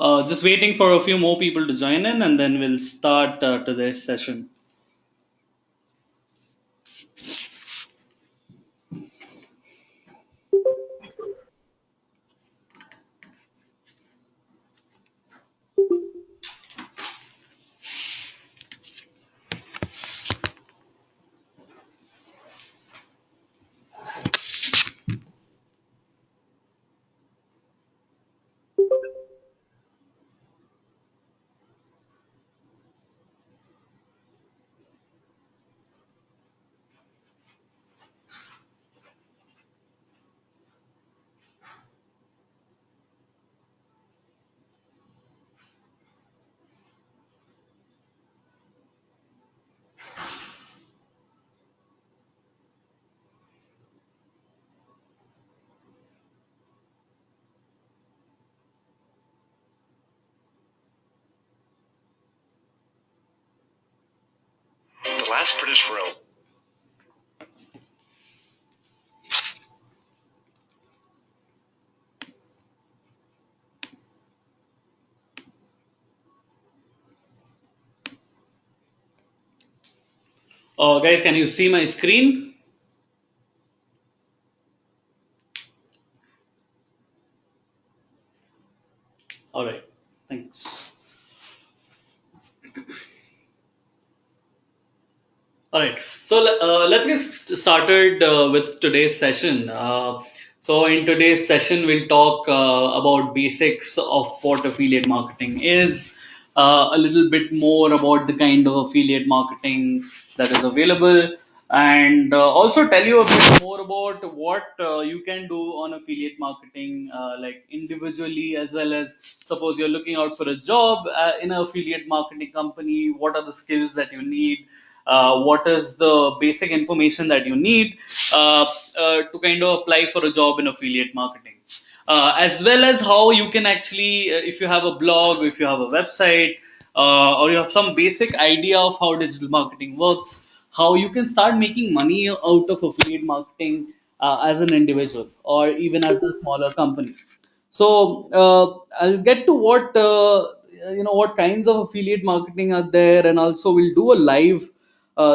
Just waiting for a few more people to join in, and then we'll start today's session. The last British royal. Guys, can you see my screen? All right, thanks. All right, so let's get started with today's session. So, in today's session, we'll talk about basics of what affiliate marketing is, a little bit more about the kind of affiliate marketing that is available, and also tell you a bit more about what you can do on affiliate marketing, like individually, as well as suppose you're looking out for a job in an affiliate marketing company. What are the skills that you need? What is the basic information that you need to kind of apply for a job in affiliate marketing, as well as how you can actually, if you have a blog, if you have a website, or you have some basic idea of how digital marketing works, how you can start making money out of affiliate marketing as an individual or even as a smaller company. So I'll get to what kinds of affiliate marketing are there, and also we'll do a live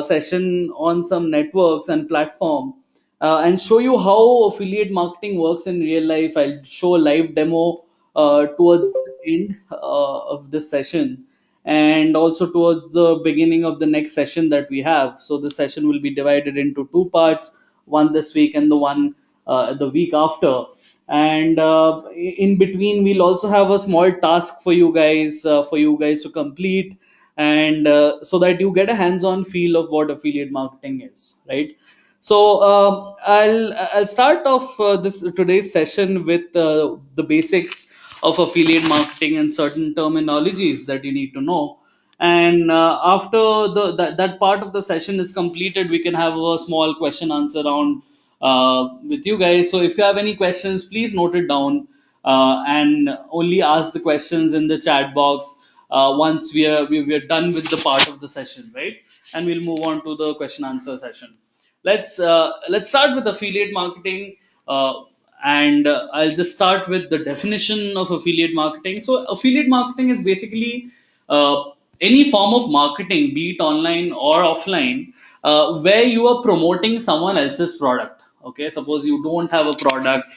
session on some networks and platform, and show you how affiliate marketing works in real life. I'll show a live demo towards the end of this session, and also towards the beginning of the next session that we have. So the session will be divided into two parts, one this week and the one the week after. And in between, we'll also have a small task for you guys to complete, and so that you get a hands-on feel of what affiliate marketing is, right? So I'll start off this today's session with the basics of affiliate marketing and certain terminologies that you need to know. And after that part of the session is completed, we can have a small question answer round with you guys. So if you have any questions, please note it down, and only ask the questions in the chat box once we are done with the part of the session, right? And we'll move on to the question answer session. Let's start with affiliate marketing, and I'll just start with the definition of affiliate marketing. So affiliate marketing is basically any form of marketing, be it online or offline, where you are promoting someone else's product. Okay, suppose you don't have a product,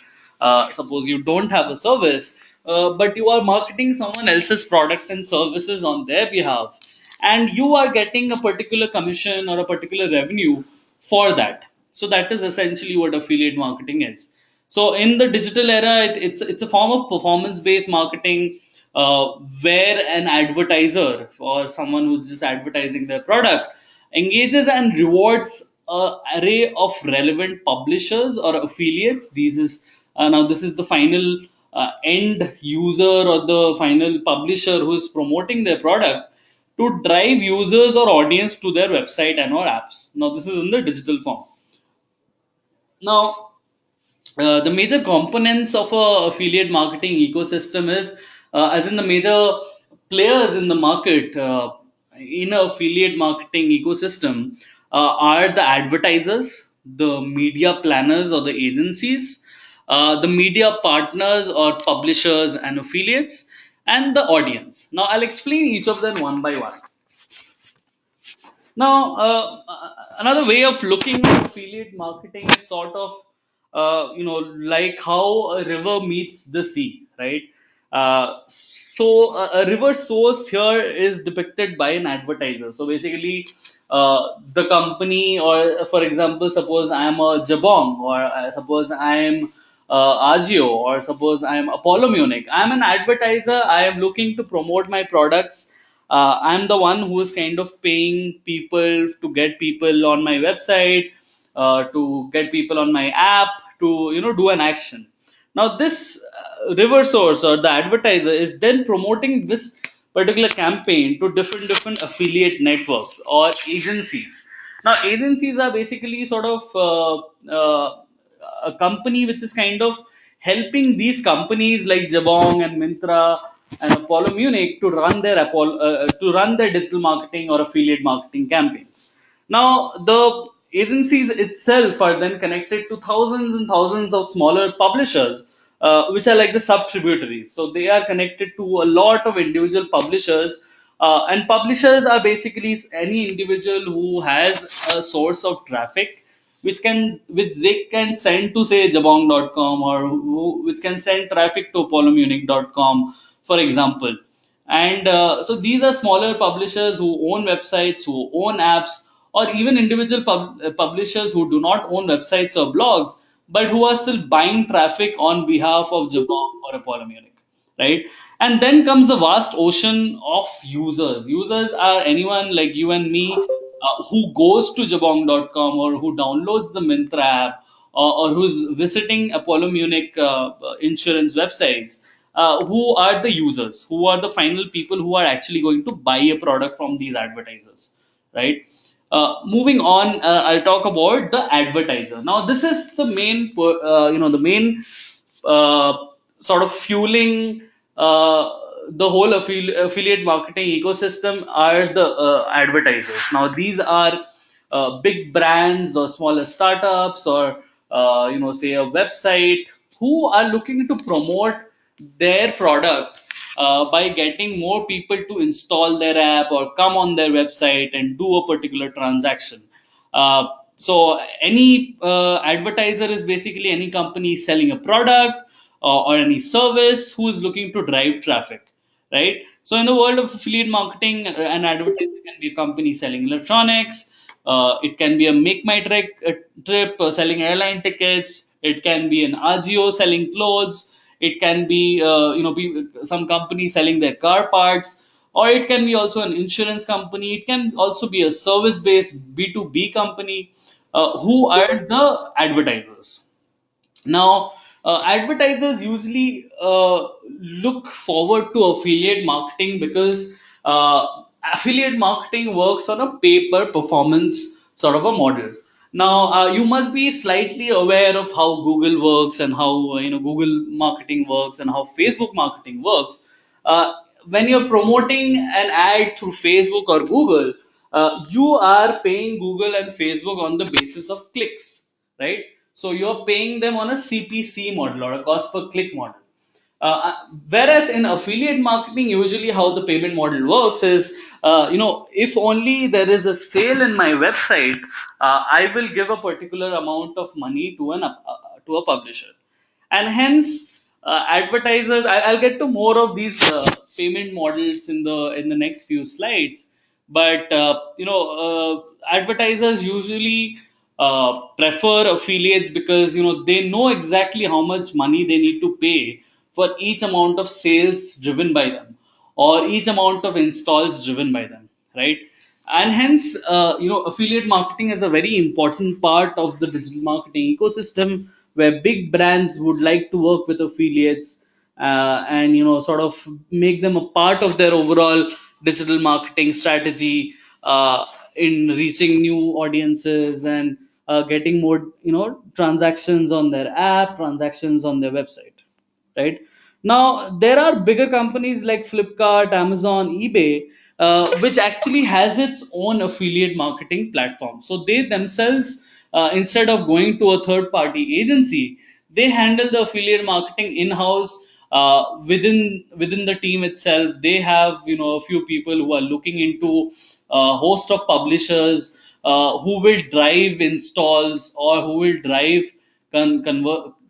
suppose you don't have a service, but you are marketing someone else's product and services on their behalf, and you are getting a particular commission or a particular revenue for that. So that is essentially what affiliate marketing is. So in the digital era, it's a form of performance based marketing, where an advertiser or someone who's just advertising their product engages and rewards a array of relevant publishers or affiliates. This is the final end user or the final publisher who is promoting their product to drive users or audience to their website and or apps. Now this is in the digital form. Now the major components of a affiliate marketing ecosystem is, as in the major players in the market, in a affiliate marketing ecosystem, are the advertisers, the media planners or the agencies, the media partners or publishers and affiliates, and the audience. Now I'll explain each of them one by one. Now, another way of looking at affiliate marketing is sort of, like how a river meets the sea, right? A river source here is depicted by an advertiser. So basically, the company, or for example, suppose I am a Jabong, or suppose I am Agio, or suppose I am Apollo Munich. I am an advertiser. I am looking to promote my products. I'm the one who is kind of paying people to get people on my website, to get people on my app, to do an action. Now this river source or the advertiser is then promoting this particular campaign to different affiliate networks or agencies. Now agencies are basically sort of a company which is kind of helping these companies like Jabong and Mintra and Apollo Munich to run their to run their digital marketing or affiliate marketing campaigns. Now the agencies itself are then connected to thousands and thousands of smaller publishers, which are like the sub tributaries. So they are connected to a lot of individual publishers, and publishers are basically any individual who has a source of traffic which they can send to say jabong.com, or which can send traffic to apollomunic.com, for example. And so these are smaller publishers who own websites, who own apps, or even individual publishers who do not own websites or blogs, but who are still buying traffic on behalf of Jabong or Apollo Munich, right? And then comes the vast ocean of users. Users are anyone like you and me, who goes to jabong.com, or who downloads the Mintra app, or who's visiting Apollo Munich insurance websites, who are the users, who are the final people who are actually going to buy a product from these advertisers, right? Moving on, I'll talk about the advertiser. Now, this is the main, the main uh, sort of fueling the whole affiliate marketing ecosystem are the advertisers. Now, these are big brands or smaller startups, or say a website, who are looking to promote their product by getting more people to install their app or come on their website and do a particular transaction. So any advertiser is basically any company selling a product, or any service, who is looking to drive traffic, right? So in the world of affiliate marketing, an advertiser can be a company selling electronics. It can be a make my trip selling airline tickets. It can be an Agio selling clothes. It can be some company selling their car parts, or it can be also an insurance company. It can also be a service based B2B company, who are the advertisers. Now, advertisers usually look forward to affiliate marketing because affiliate marketing works on a pay per performance sort of a model. Now, you must be slightly aware of how Google works, and how Google marketing works, and how Facebook marketing works. When you're promoting an ad through Facebook or Google, you are paying Google and Facebook on the basis of clicks, right? So you're paying them on a CPC model, or a cost per click model. Uh, Whereas in affiliate marketing, usually how the payment model works is, if only there is a sale in my website, I will give a particular amount of money to a publisher, and hence advertisers. I'll get to more of these payment models in the next few slides, but advertisers usually prefer affiliates because they know exactly how much money they need to pay for each amount of sales driven by them, or each amount of installs driven by them, right? And hence affiliate marketing is a very important part of the digital marketing ecosystem, where big brands would like to work with affiliates, and sort of make them a part of their overall digital marketing strategy, in reaching new audiences, and getting more transactions on their app, transactions on their website, right? Now there are bigger companies like Flipkart, Amazon, eBay, which actually has its own affiliate marketing platform. So they themselves, instead of going to a third party agency, they handle the affiliate marketing in house, Within the team itself, they have, a few people who are looking into a host of publishers who will drive installs or who will drive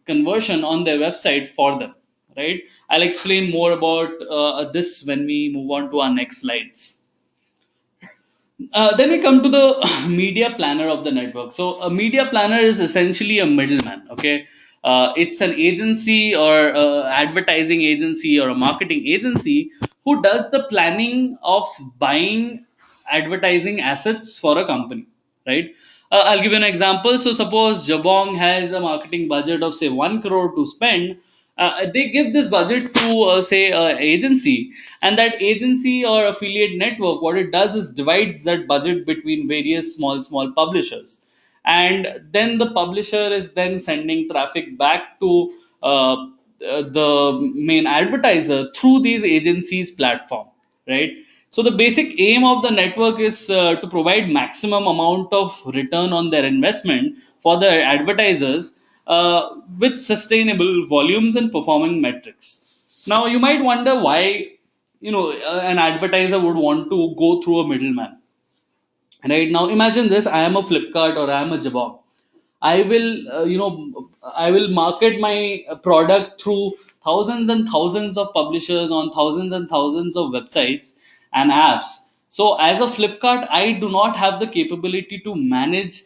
conversion on their website for them, right? I'll explain more about this when we move on to our next slides. Then we come to the media planner of the network. So a media planner is essentially a middleman. Okay, it's an agency or advertising agency or a marketing agency who does the planning of buying advertising assets for a company, right? I'll give you an example. So suppose Jabong has a marketing budget of say 1 crore to spend. They give this budget to say agency, and that agency or affiliate network, what it does is divides that budget between various small publishers, and then the publisher is then sending traffic back to the main advertiser through these agencies platform, right? So the basic aim of the network is to provide maximum amount of return on their investment for the advertisers with sustainable volumes and performing metrics. Now you might wonder why, an advertiser would want to go through a middleman. Right now, imagine this: I am a Flipkart or I am a Jabong. I will, I will market my product through thousands and thousands of publishers on thousands and thousands of websites and apps. So, as a Flipkart, I do not have the capability to manage,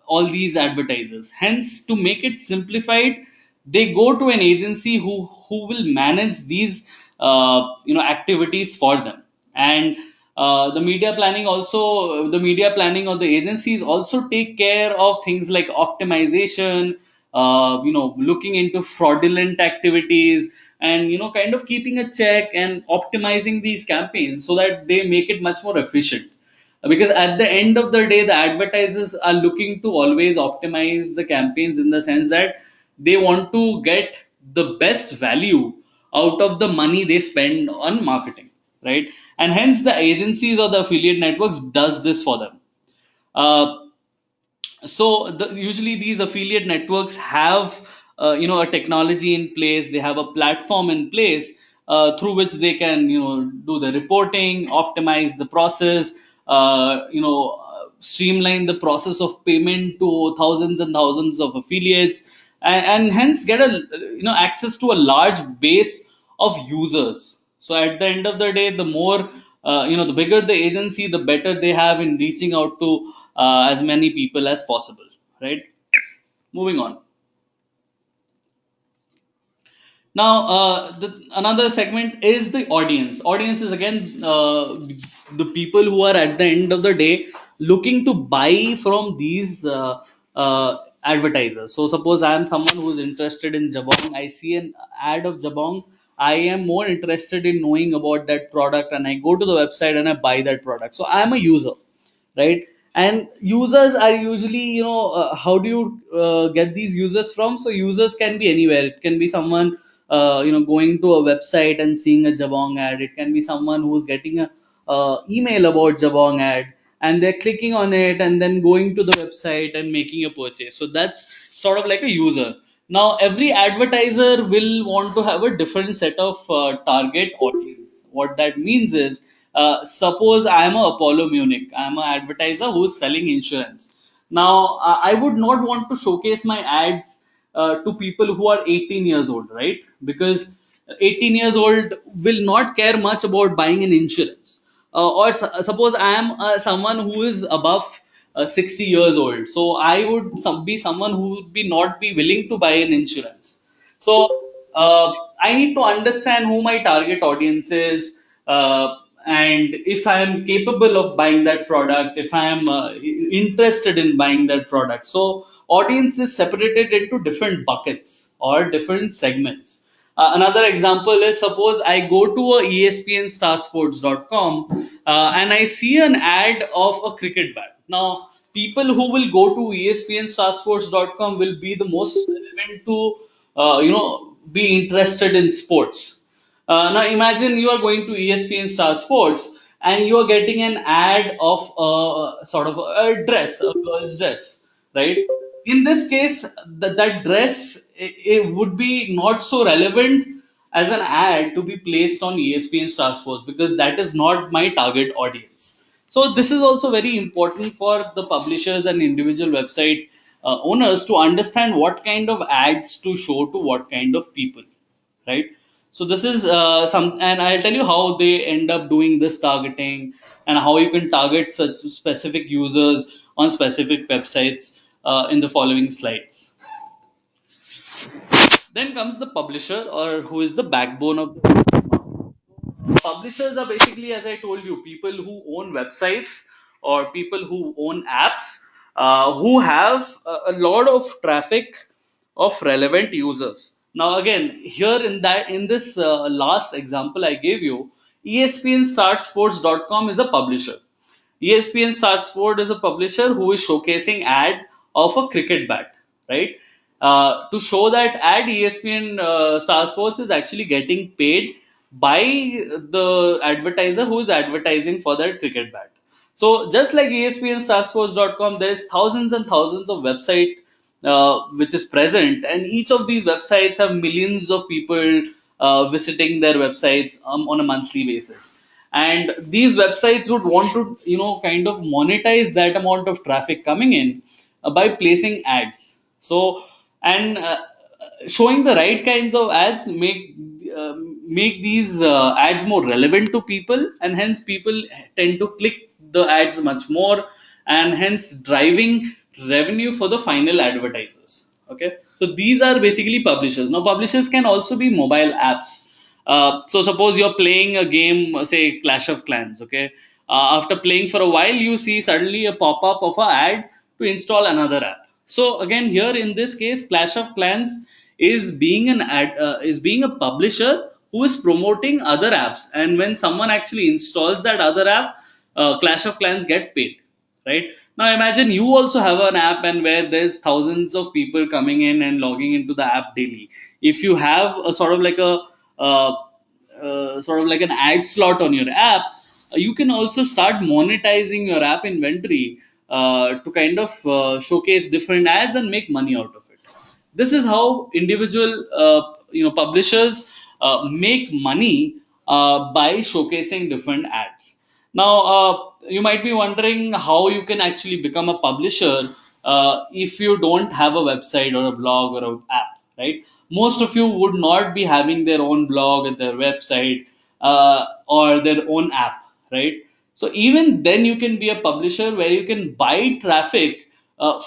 all these advertisers. Hence, to make it simplified, they go to an agency who will manage these, activities for them. And the media planning of the agencies also take care of things like optimization, looking into fraudulent activities, and kind of keeping a check and optimizing these campaigns so that they make it much more efficient, because at the end of the day the advertisers are looking to always optimize the campaigns in the sense that they want to get the best value out of the money they spend on marketing, right? And hence the agencies or the affiliate networks does this for them. uh, Usually these affiliate networks have, a technology in place, they have a platform in place through which they can, do the reporting, optimize the process, streamline the process of payment to thousands and thousands of affiliates, and hence get a, access to a large base of users. So at the end of the day, the more, the bigger the agency, the better they have in reaching out to as many people as possible, right? Moving on. Now, another segment is the audience. Audience is again the people who are at the end of the day looking to buy from these advertisers. So, suppose I am someone who is interested in Jabong. I see an ad of Jabong. I am more interested in knowing about that product, and I go to the website and I buy that product. So, I am a user, right? And users are usually, how do you get these users from? So users can be anywhere. It can be someone, going to a website and seeing a Jabong ad. It can be someone who's getting a email about Jabong ad, and they're clicking on it and then going to the website and making a purchase. So that's sort of like a user. Now every advertiser will want to have a different set of target audience. What that means is, suppose I am a Apollo Munich, I am an advertiser who's selling insurance. Now, I would not want to showcase my ads to people who are 18 years old, right? Because 18 years old will not care much about buying an insurance. Suppose I am someone who is above 60 years old. So I would be someone who would be not be willing to buy an insurance. So I need to understand who my target audience is, and if I am capable of buying that product, if I am interested in buying that product. So audience is separated into different buckets or different segments. Another example is, suppose I go to a espnstarsports.com and I see an ad of a cricket bat. Now, people who will go to espnstarsports.com will be the most relevant to, be interested in sports. Now, imagine you are going to ESPN Star Sports and you are getting an ad of a sort of a dress, a girl's dress, right? in this case, that dress, it would be not so relevant as an ad to be placed on ESPN Star Sports, because that is not my target audience. So this is also very important for the publishers and individual website owners to understand what kind of ads to show to what kind of people, right? So this is some, and I'll tell you how they end up doing this targeting, and how you can target such specific users on specific websites in the following slides. Then comes the publisher, or who is the backbone of the market. Publishers are basically, as I told you, people who own websites or people who own apps, who have a lot of traffic of relevant users. Now, again, here in this last example I gave you, ESPN-StartSports.com is a publisher. ESPN Star Sport is a publisher who is showcasing ad of a cricket bat, right? To show that ad, ESPN Star Sports is actually getting paid by the advertiser who is advertising for that cricket bat. So just like ESPN-StarSports.com, there's thousands and thousands of website which is present, and each of these websites have millions of people visiting their websites on a monthly basis. And these websites would want to, kind of monetize that amount of traffic coming in by placing ads. So, and showing the right kinds of ads make these ads more relevant to people, and hence people tend to click the ads much more, and hence driving revenue for the final advertisers. Okay, so these are basically publishers. Now publishers can also be mobile apps. So suppose you're playing a game, say Clash of Clans. Okay, after playing for a while, you see suddenly a pop-up of an ad to install another app. So again, here in this case, Clash of Clans is being a publisher who is promoting other apps, and when someone actually installs that other app, Clash of Clans get paid, right? Now imagine you also have an app, and where there's thousands of people coming in and logging into the app daily. If you have a uh, sort of like an ad slot on your app, you can also start monetizing your app inventory to kind of showcase different ads and make money out of it. This is how individual publishers make money by showcasing different ads. Now you might be wondering how you can actually become a publisher if you don't have a website or a blog or an app, right? Most of you would not be having their own blog and their website or their own app, right? So even then you can be a publisher where you can buy traffic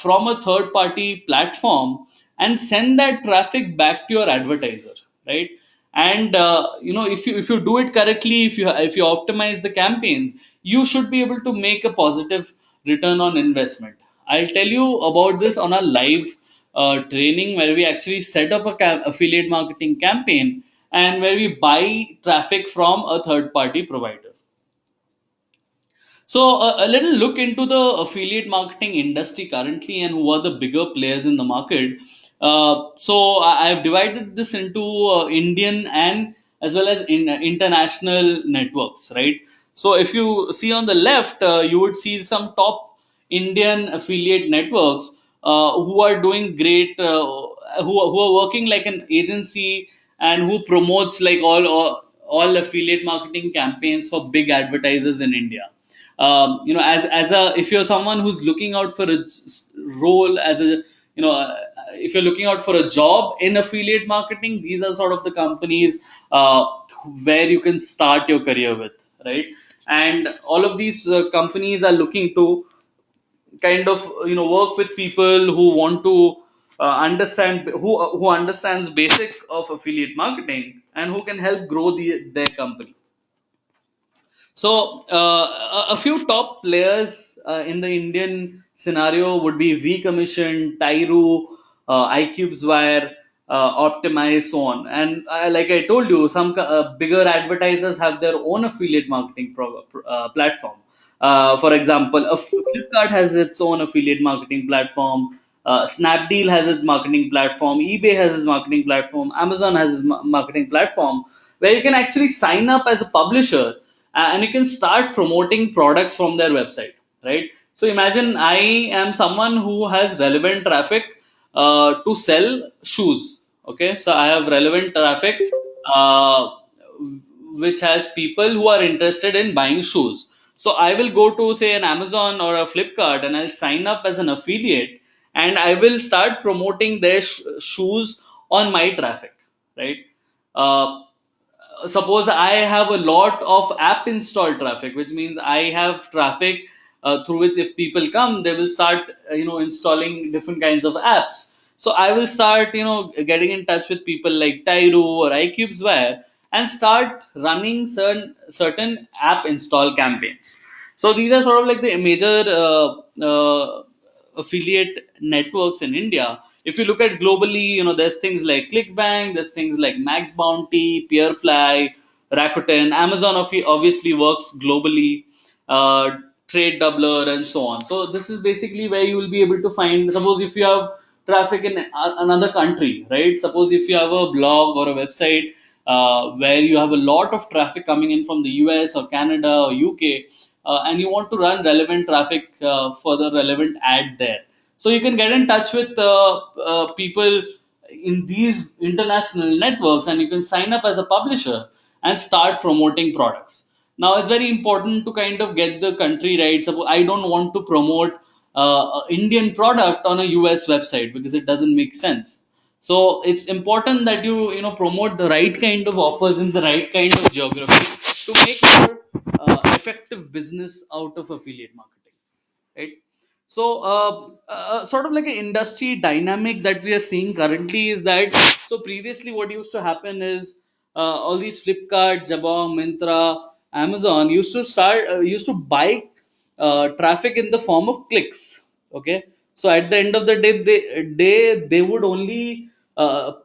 from a third party platform and send that traffic back to your advertiser, right? And if you do it correctly, if you optimize the campaigns, you should be able to make a positive return on investment. I'll tell you about this on a live training where we actually set up a affiliate marketing campaign, and where we buy traffic from a third party provider. So, a little look into the affiliate marketing industry currently and who are the bigger players in the market. I've divided this into Indian and as well as international networks, right? So, if you see on the left, you would see some top Indian affiliate networks who are doing great, who are working like an agency, and who promotes like all affiliate marketing campaigns for big advertisers in India. As a, if you're someone who's looking out for a role as a, if you're looking out for a job in affiliate marketing, these are sort of the companies where you can start your career with, right? And all of these companies are looking to kind of work with people who want to understand, who understands basic of affiliate marketing, and who can help grow their company. So, a few top players in the Indian scenario would be V Commission, Tyro, iCube's Wire, Optimize, so on. And like I told you, some bigger advertisers have their own affiliate marketing platform. For example, Flipkart has its own affiliate marketing platform. Snapdeal has its marketing platform. eBay has its marketing platform. Amazon has its marketing platform, where you can actually sign up as a publisher and you can start promoting products from their website, right? So imagine I am someone who has relevant traffic to sell shoes. Okay, so I have relevant traffic uh, which has people who are interested in buying shoes. So I will go to say an Amazon or a Flipkart and I'll sign up as an affiliate and I will start promoting their shoes on my traffic, right? Uh, Suppose I have a lot of app install traffic, which means I have traffic through which if people come, they will start installing different kinds of apps. So I will start getting in touch with people like Tyro or iCubesWare and start running certain app install campaigns. So these are sort of like the major affiliate networks in India. If you look at globally, there's things like ClickBank, there's things like Max Bounty, Peerfly, Rakuten. Amazon obviously works globally, Trade Doubler, and so on. So this is basically where you will be able to find. Suppose if you have traffic in another country, right? Suppose if you have a blog or a website where you have a lot of traffic coming in from the US or Canada or UK, and you want to run relevant traffic for the relevant ad there. So you can get in touch with people in these international networks and you can sign up as a publisher and start promoting products. Now it's very important to kind of get the country right. Suppose I don't want to promote Indian product on a US website because it doesn't make sense. So it's important that you promote the right kind of offers in the right kind of geography to make more effective business out of affiliate marketing, right? So sort of like an industry dynamic that we are seeing currently is that, so previously what used to happen is all these Flipkart, Jabong, Myntra, Amazon used to buy traffic in the form of clicks. Okay, so at the end of the day they would only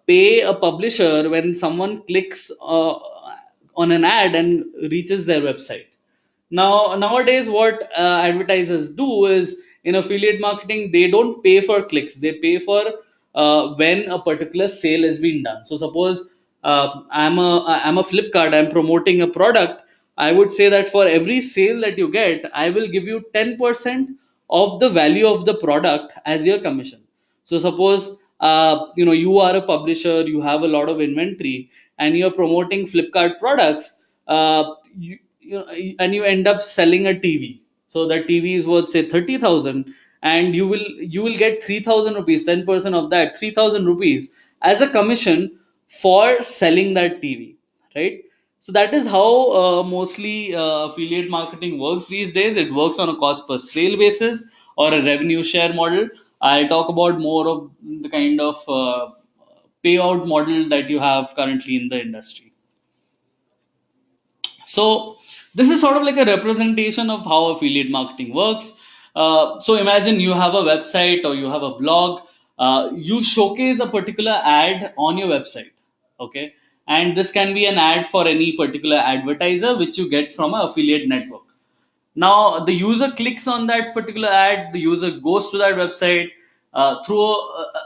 pay a publisher when someone clicks on an ad and reaches their website. Now, nowadays, what advertisers do is in affiliate marketing, they don't pay for clicks. They pay for when a particular sale has been done. So, suppose I'm a Flipkart. I'm promoting a product. I would say that for every sale that you get, I will give you 10% of the value of the product as your commission. So suppose you are a publisher, you have a lot of inventory, and you're promoting Flipkart products, and you end up selling a TV. So that TV is worth say 30,000, and you will get 3,000 rupees, 10% of that 3,000 rupees as a commission for selling that TV, right? So that is how mostly affiliate marketing works these days. It works on a cost per sale basis or a revenue share model. I'll talk about more of the kind of payout model that you have currently in the industry. So this is sort of like a representation of how affiliate marketing works. So imagine you have a website or you have a blog. You showcase a particular ad on your website. Okay, and this can be an ad for any particular advertiser which you get from an affiliate network. Now, the user clicks on that particular ad, the user goes to that website through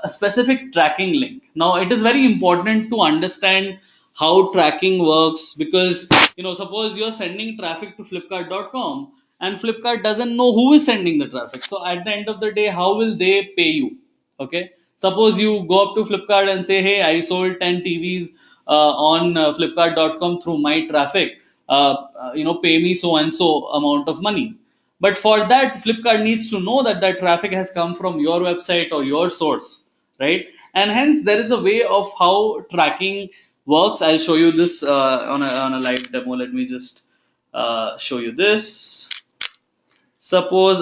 a specific tracking link. Now, it is very important to understand how tracking works because, suppose you're sending traffic to flipkart.com and Flipkart doesn't know who is sending the traffic. So, at the end of the day, how will they pay you? Okay, suppose you go up to Flipkart and say, hey, I sold 10 TVs on flipkart.com through my traffic. Pay me so and so amount of money. But for that, Flipkart needs to know that that traffic has come from your website or your source, right? And hence there is a way of how tracking works. I'll show you this on a live demo. Let me just show you this. Suppose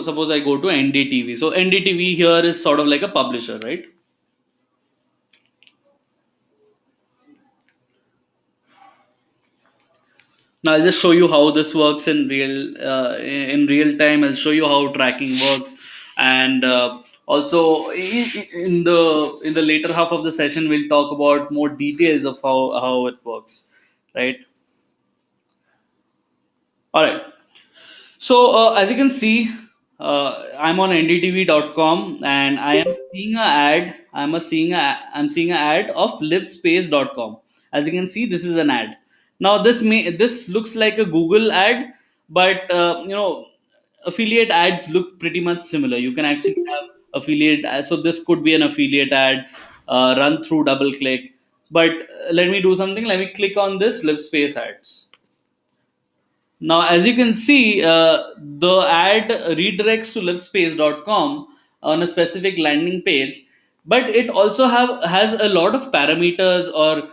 suppose I go to NDTV. So NDTV here is sort of like a publisher, right? Now I'll just show you how this works in real time. I'll show you how tracking works, and also in the later half of the session we'll talk about more details of how it works, right? All right. So as you can see, I'm on ndtv.com and I am seeing a ad. I'm seeing an ad of livespace.com. As you can see, this is an ad. Now this looks like a Google ad, but affiliate ads look pretty much similar. You can actually have affiliate ads. So this could be an affiliate ad run through DoubleClick. But let me do something. Let me click on this live space ads. Now, as you can see, the ad redirects to livespace.com on a specific landing page, but it also has a lot of parameters or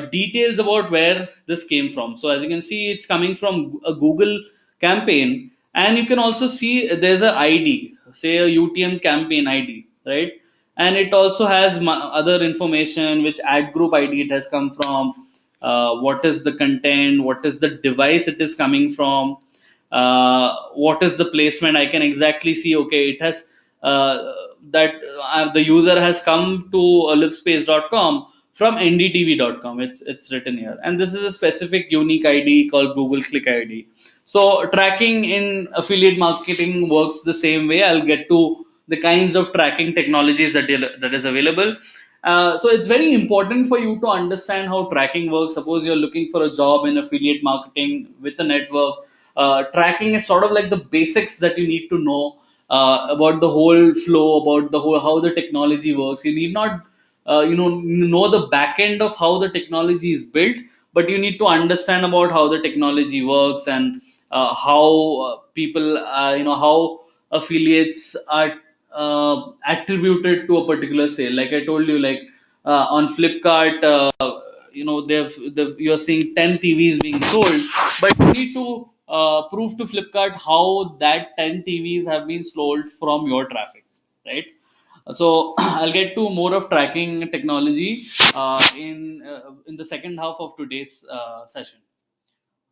details about where this came from. So, as you can see, it's coming from a Google campaign, and you can also see there's a ID, say a UTM campaign ID, right? And it also has other information, which ad group ID it has come from, what is the content, what is the device it is coming from, what is the placement. I can exactly see, okay, it has that the user has come to livespace.com from ndtv.com. It's written here, and this is a specific unique ID called Google Click ID. So tracking in affiliate marketing works the same way. I'll get to the kinds of tracking technologies that is available. So it's very important for you to understand how tracking works. Suppose you're looking for a job in affiliate marketing with a network. Tracking is sort of like the basics that you need to know about the whole flow, about the whole how the technology works. You need not know the back end of how the technology is built, but you need to understand about how the technology works, and how people how affiliates are attributed to a particular sale. Like I told you, like on Flipkart, you're seeing 10 TVs being sold, but you need to prove to Flipkart how that 10 TVs have been sold from your traffic, right? So I'll get to more of tracking technology in the second half of today's session.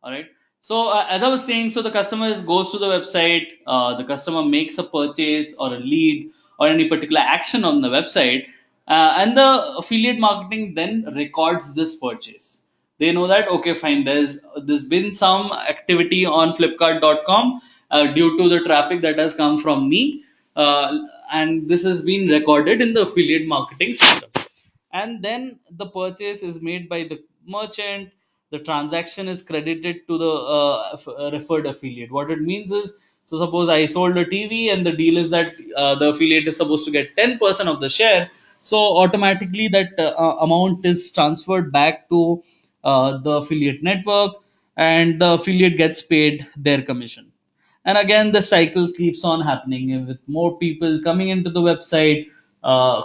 All right. So as I was saying, so the customer goes to the website, the customer makes a purchase or a lead or any particular action on the website, and the affiliate marketing then records this purchase. They know that, okay, fine, there's been some activity on flipkart.com due to the traffic that has come from me, and this has been recorded in the affiliate marketing system. And then the purchase is made by the merchant. The transaction is credited to the referred affiliate. What it means is, so suppose I sold a TV, and the deal is that the affiliate is supposed to get 10% of the share. So automatically that amount is transferred back to the affiliate network, and the affiliate gets paid their commission. And again, the cycle keeps on happening with more people coming into the website,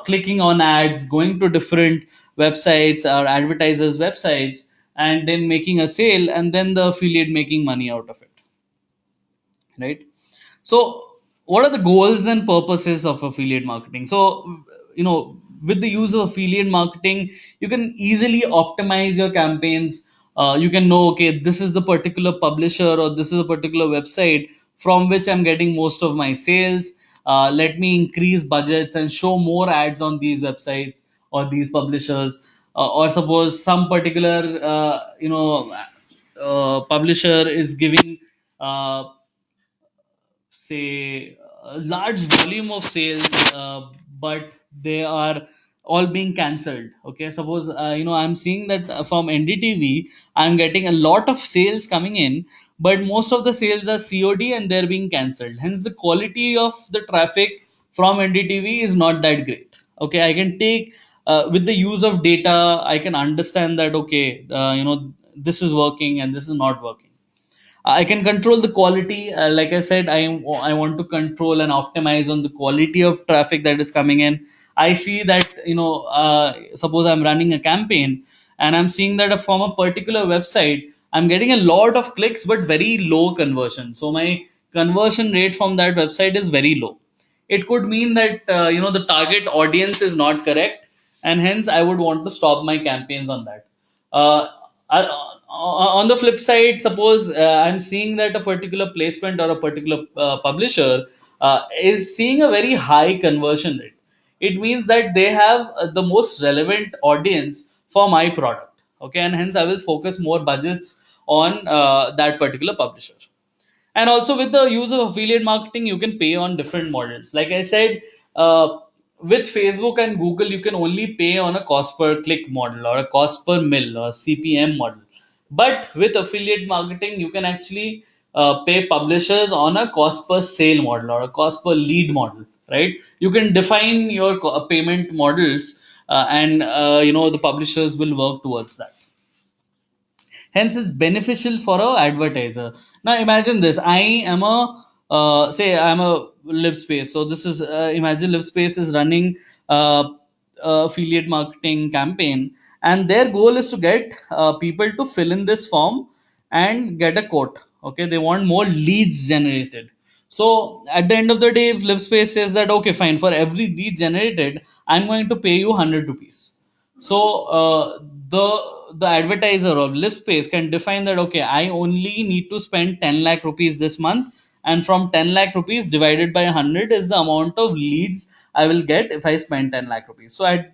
clicking on ads, going to different websites or advertisers websites, and then making a sale, and then the affiliate making money out of it, right? So what are the goals and purposes of affiliate marketing? So with the use of affiliate marketing, you can easily optimize your campaigns. You can know, okay, this is the particular publisher or this is a particular website from which I'm getting most of my sales. Let me increase budgets and show more ads on these websites or these publishers. Or suppose some particular publisher is giving say a large volume of sales, but they are all being cancelled. Okay, suppose I'm seeing that from NDTV I'm getting a lot of sales coming in, but most of the sales are COD and they're being cancelled. Hence the quality of the traffic from NDTV is not that great. Okay, I can take with the use of data, I can understand that, okay, this is working and this is not working. I can control the quality. Like I said, I want to control and optimize on the quality of traffic that is coming in. I see that suppose I'm running a campaign and I'm seeing that from a particular website, I'm getting a lot of clicks but very low conversion. So my conversion rate from that website is very low. It could mean that the target audience is not correct, and hence I would want to stop my campaigns on that. On the flip side, suppose I'm seeing that a particular placement or a particular publisher is seeing a very high conversion rate. It means that they have the most relevant audience for my product. Okay, and hence I will focus more budgets on that particular publisher. And also with the use of affiliate marketing, you can pay on different models. Like I said, with Facebook and Google, you can only pay on a cost per click model or a cost per mil or CPM model. But with affiliate marketing, you can actually pay publishers on a cost per sale model or a cost per lead model, right? You can define your payment models, and the publishers will work towards that. Hence it's beneficial for a advertiser. Now imagine this: I am a say I'm a live space. So this is imagine live space is running uh, affiliate marketing campaign, and their goal is to get people to fill in this form and get a quote. Okay, they want more leads generated. So at the end of the day, if livespace says that okay, fine, for every lead generated, I'm going to pay you 100 rupees. So the advertiser or live space can define that okay, I only need to spend 10 lakh rupees this month, and from 10 lakh rupees divided by 100 is the amount of leads I will get if I spend 10 lakh rupees. So I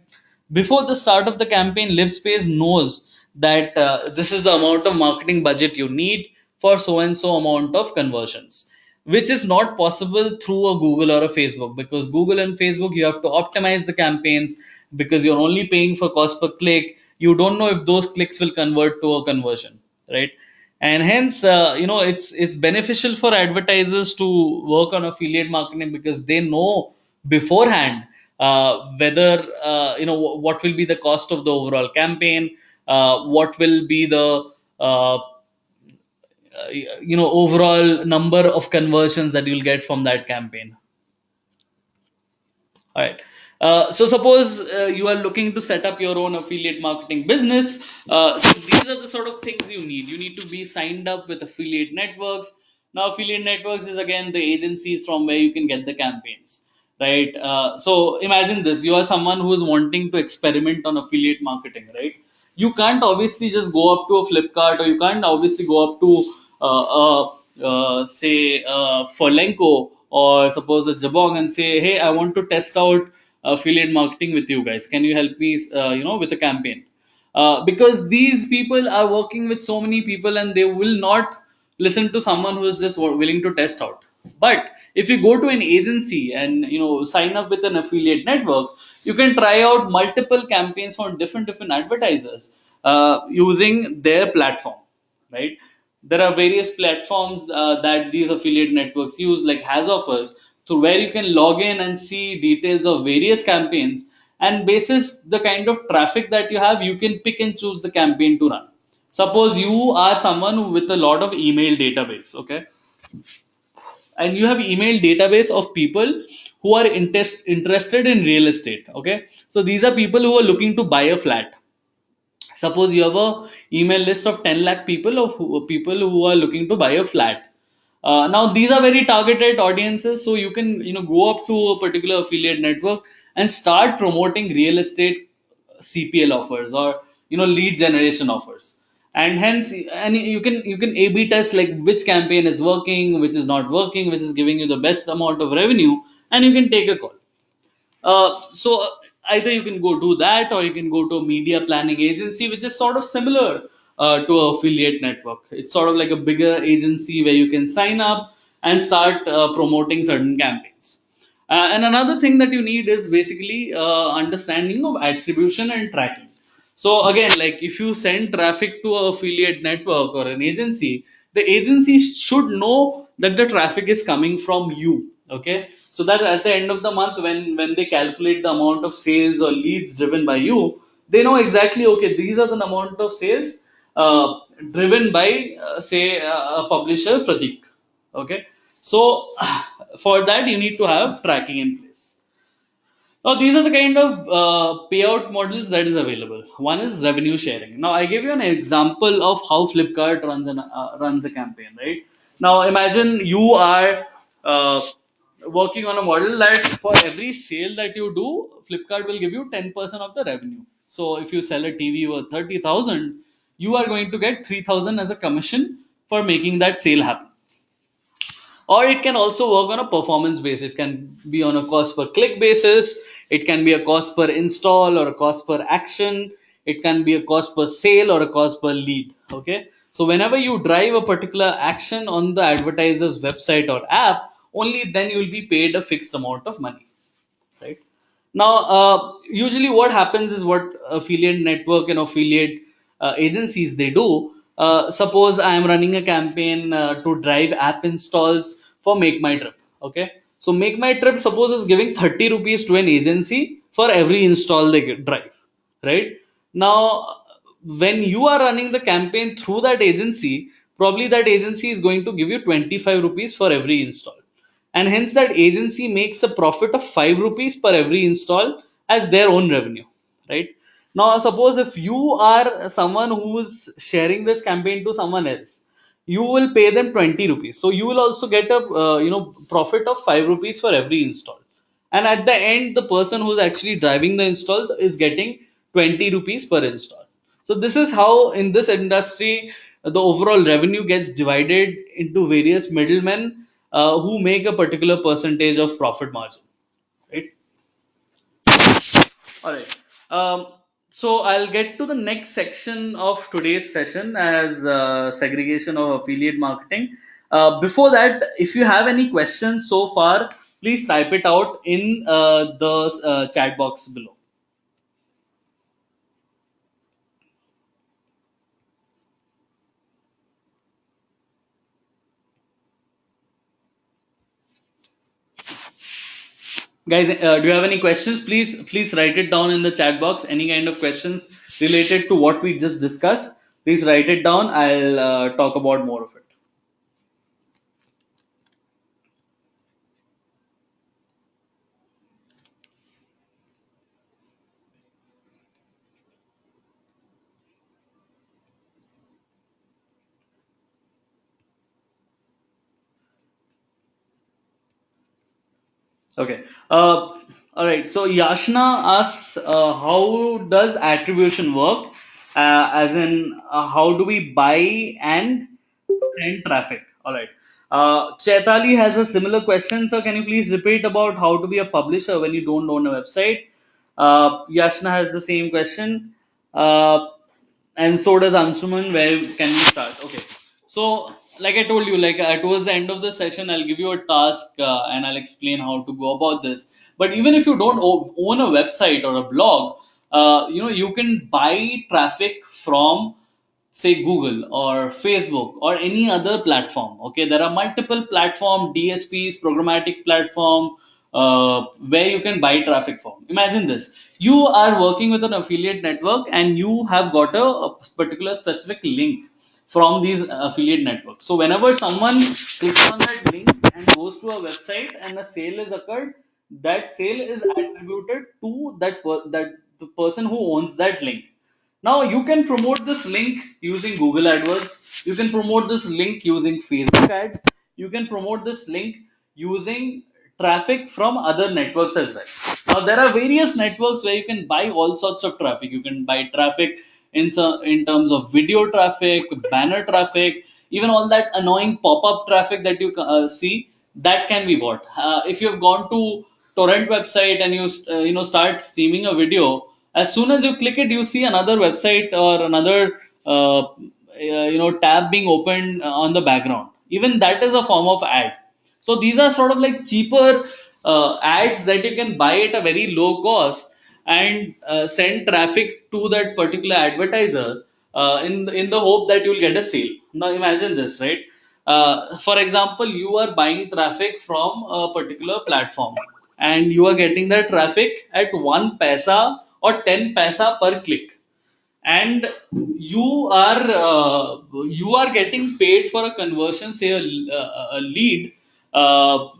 before the start of the campaign, livespace knows that this is the amount of marketing budget you need for so and so amount of conversions, which is not possible through a Google or a Facebook, because Google and Facebook, you have to optimize the campaigns because you're only paying for cost per click. You don't know if those clicks will convert to a conversion, right? And hence it's beneficial for advertisers to work on affiliate marketing because they know beforehand whether what will be the cost of the overall campaign, what will be the uh, overall number of conversions that you'll get from that campaign. All right. So suppose you are looking to set up your own affiliate marketing business. So these are the sort of things you need. You need to be signed up with affiliate networks. Now, affiliate networks is again the agencies from where you can get the campaigns, right? So imagine this: you are someone who is wanting to experiment on affiliate marketing, right? You can't obviously just go up to a Flipkart, or you can't obviously go up to say Forlenco, or suppose a Jabong, and say, hey, I want to test out affiliate marketing with you guys. Can you help me with a campaign? Because these people are working with so many people, and they will not listen to someone who is just willing to test out. But if you go to an agency and sign up with an affiliate network, you can try out multiple campaigns from different advertisers using their platform, right? There are various platforms that these affiliate networks use, like has offers, through where you can log in and see details of various campaigns, and basis the kind of traffic that you have, you can pick and choose the campaign to run. Suppose you are someone with a lot of email database, okay, and you have email database of people who are interested in real estate, okay. So these are people who are looking to buy a flat. Suppose you have a email list of 10 lakh people of people who are looking to buy a flat. Now these are very targeted audiences, so you can go up to a particular affiliate network and start promoting real estate CPL offers, or lead generation offers. And hence, and you can A/B test like which campaign is working, which is not working, which is giving you the best amount of revenue, and you can take a call. So either you can go do that, or you can go to a media planning agency, which is sort of similar to a affiliate network. It's sort of like a bigger agency where you can sign up and start promoting certain campaigns. And another thing that you need is basically understanding of attribution and tracking. So again, like if you send traffic to a affiliate network or an agency, the agency should know that the traffic is coming from you. Okay, so that at the end of the month, when they calculate the amount of sales or leads driven by you, they know exactly, okay, these are the amount of sales uh, driven by say a publisher, Pratik. Okay, so for that you need to have tracking in place. Now, these are the kind of payout models that is available. One is revenue sharing. Now, I gave you an example of how Flipkart runs a campaign, right? Now, imagine you are uh, working on a model that for every sale that you do, Flipkart will give you 10% of the revenue. So, if you sell a TV worth 30,000, you are going to get 3,000 as a commission for making that sale happen. Or it can also work on a performance base. It can be on a cost per click basis, it can be a cost per install or a cost per action, it can be a cost per sale or a cost per lead. Okay, so whenever you drive a particular action on the advertiser's website or app, only then you will be paid a fixed amount of money, right? Now usually what happens is, what affiliate network and affiliate agencies they do, Suppose I am running a campaign to drive app installs for Make My Trip. Okay, so Make My Trip suppose is giving 30 rupees to an agency for every install they drive. Right now, when you are running the campaign through that agency, probably that agency is going to give you 25 rupees for every install, and hence that agency makes a profit of 5 rupees per every install as their own revenue. Right now, suppose if you are someone who's sharing this campaign to someone else, you will pay them 20 rupees, so you will also get a profit of 5 rupees for every install, and at the end the person who's actually driving the installs is getting 20 rupees per install. So this is how in this industry the overall revenue gets divided into various middlemen who make a particular percentage of profit margin, right? All right. So I'll get to the next section of today's session as segregation of affiliate marketing. Before that, if you have any questions so far, please type it out in the chat box below. Guys, do you have any questions? Please write it down in the chat box. Any kind of questions related to what we just discussed, please write it down. I'll talk about more of it. Okay. All right. So Yashna asks, how does attribution work? As in, how do we buy and send traffic? All right. Chaitali has a similar question. So can you please repeat about how to be a publisher when you don't own a website? Yashna has the same question. And so does Anshuman. Where can we start? Okay. So, like I told you, like towards the end of the session, I'll give you a task and I'll explain how to go about this. But even if you don't own a website or a blog, you can buy traffic from, say, Google or Facebook or any other platform. Okay, there are multiple platform, DSPs, programmatic platform, where you can buy traffic from. Imagine this: you are working with an affiliate network and you have got a particular specific link from these affiliate networks. So whenever someone clicks on that link and goes to a website and a sale is occurred, that sale is attributed to that the person who owns that link. Now you can promote this link using Google AdWords. You can promote this link using Facebook ads. You can promote this link using traffic from other networks as well. Now there are various networks where you can buy all sorts of traffic. You can buy traffic in terms of video traffic, banner traffic, even all that annoying pop-up traffic that you see, that can be bought. If you have gone to torrent website and you start streaming a video, as soon as you click it, you see another website or another tab being opened on the background. Even that is a form of ad. So these are sort of like cheaper ads that you can buy at a very low cost and send traffic to that particular advertiser in the hope that you'll get a sale. Now imagine this, right? For example, you are buying traffic from a particular platform and you are getting that traffic at 1 paisa or 10 paisa per click, and you are getting paid for a conversion, say a lead,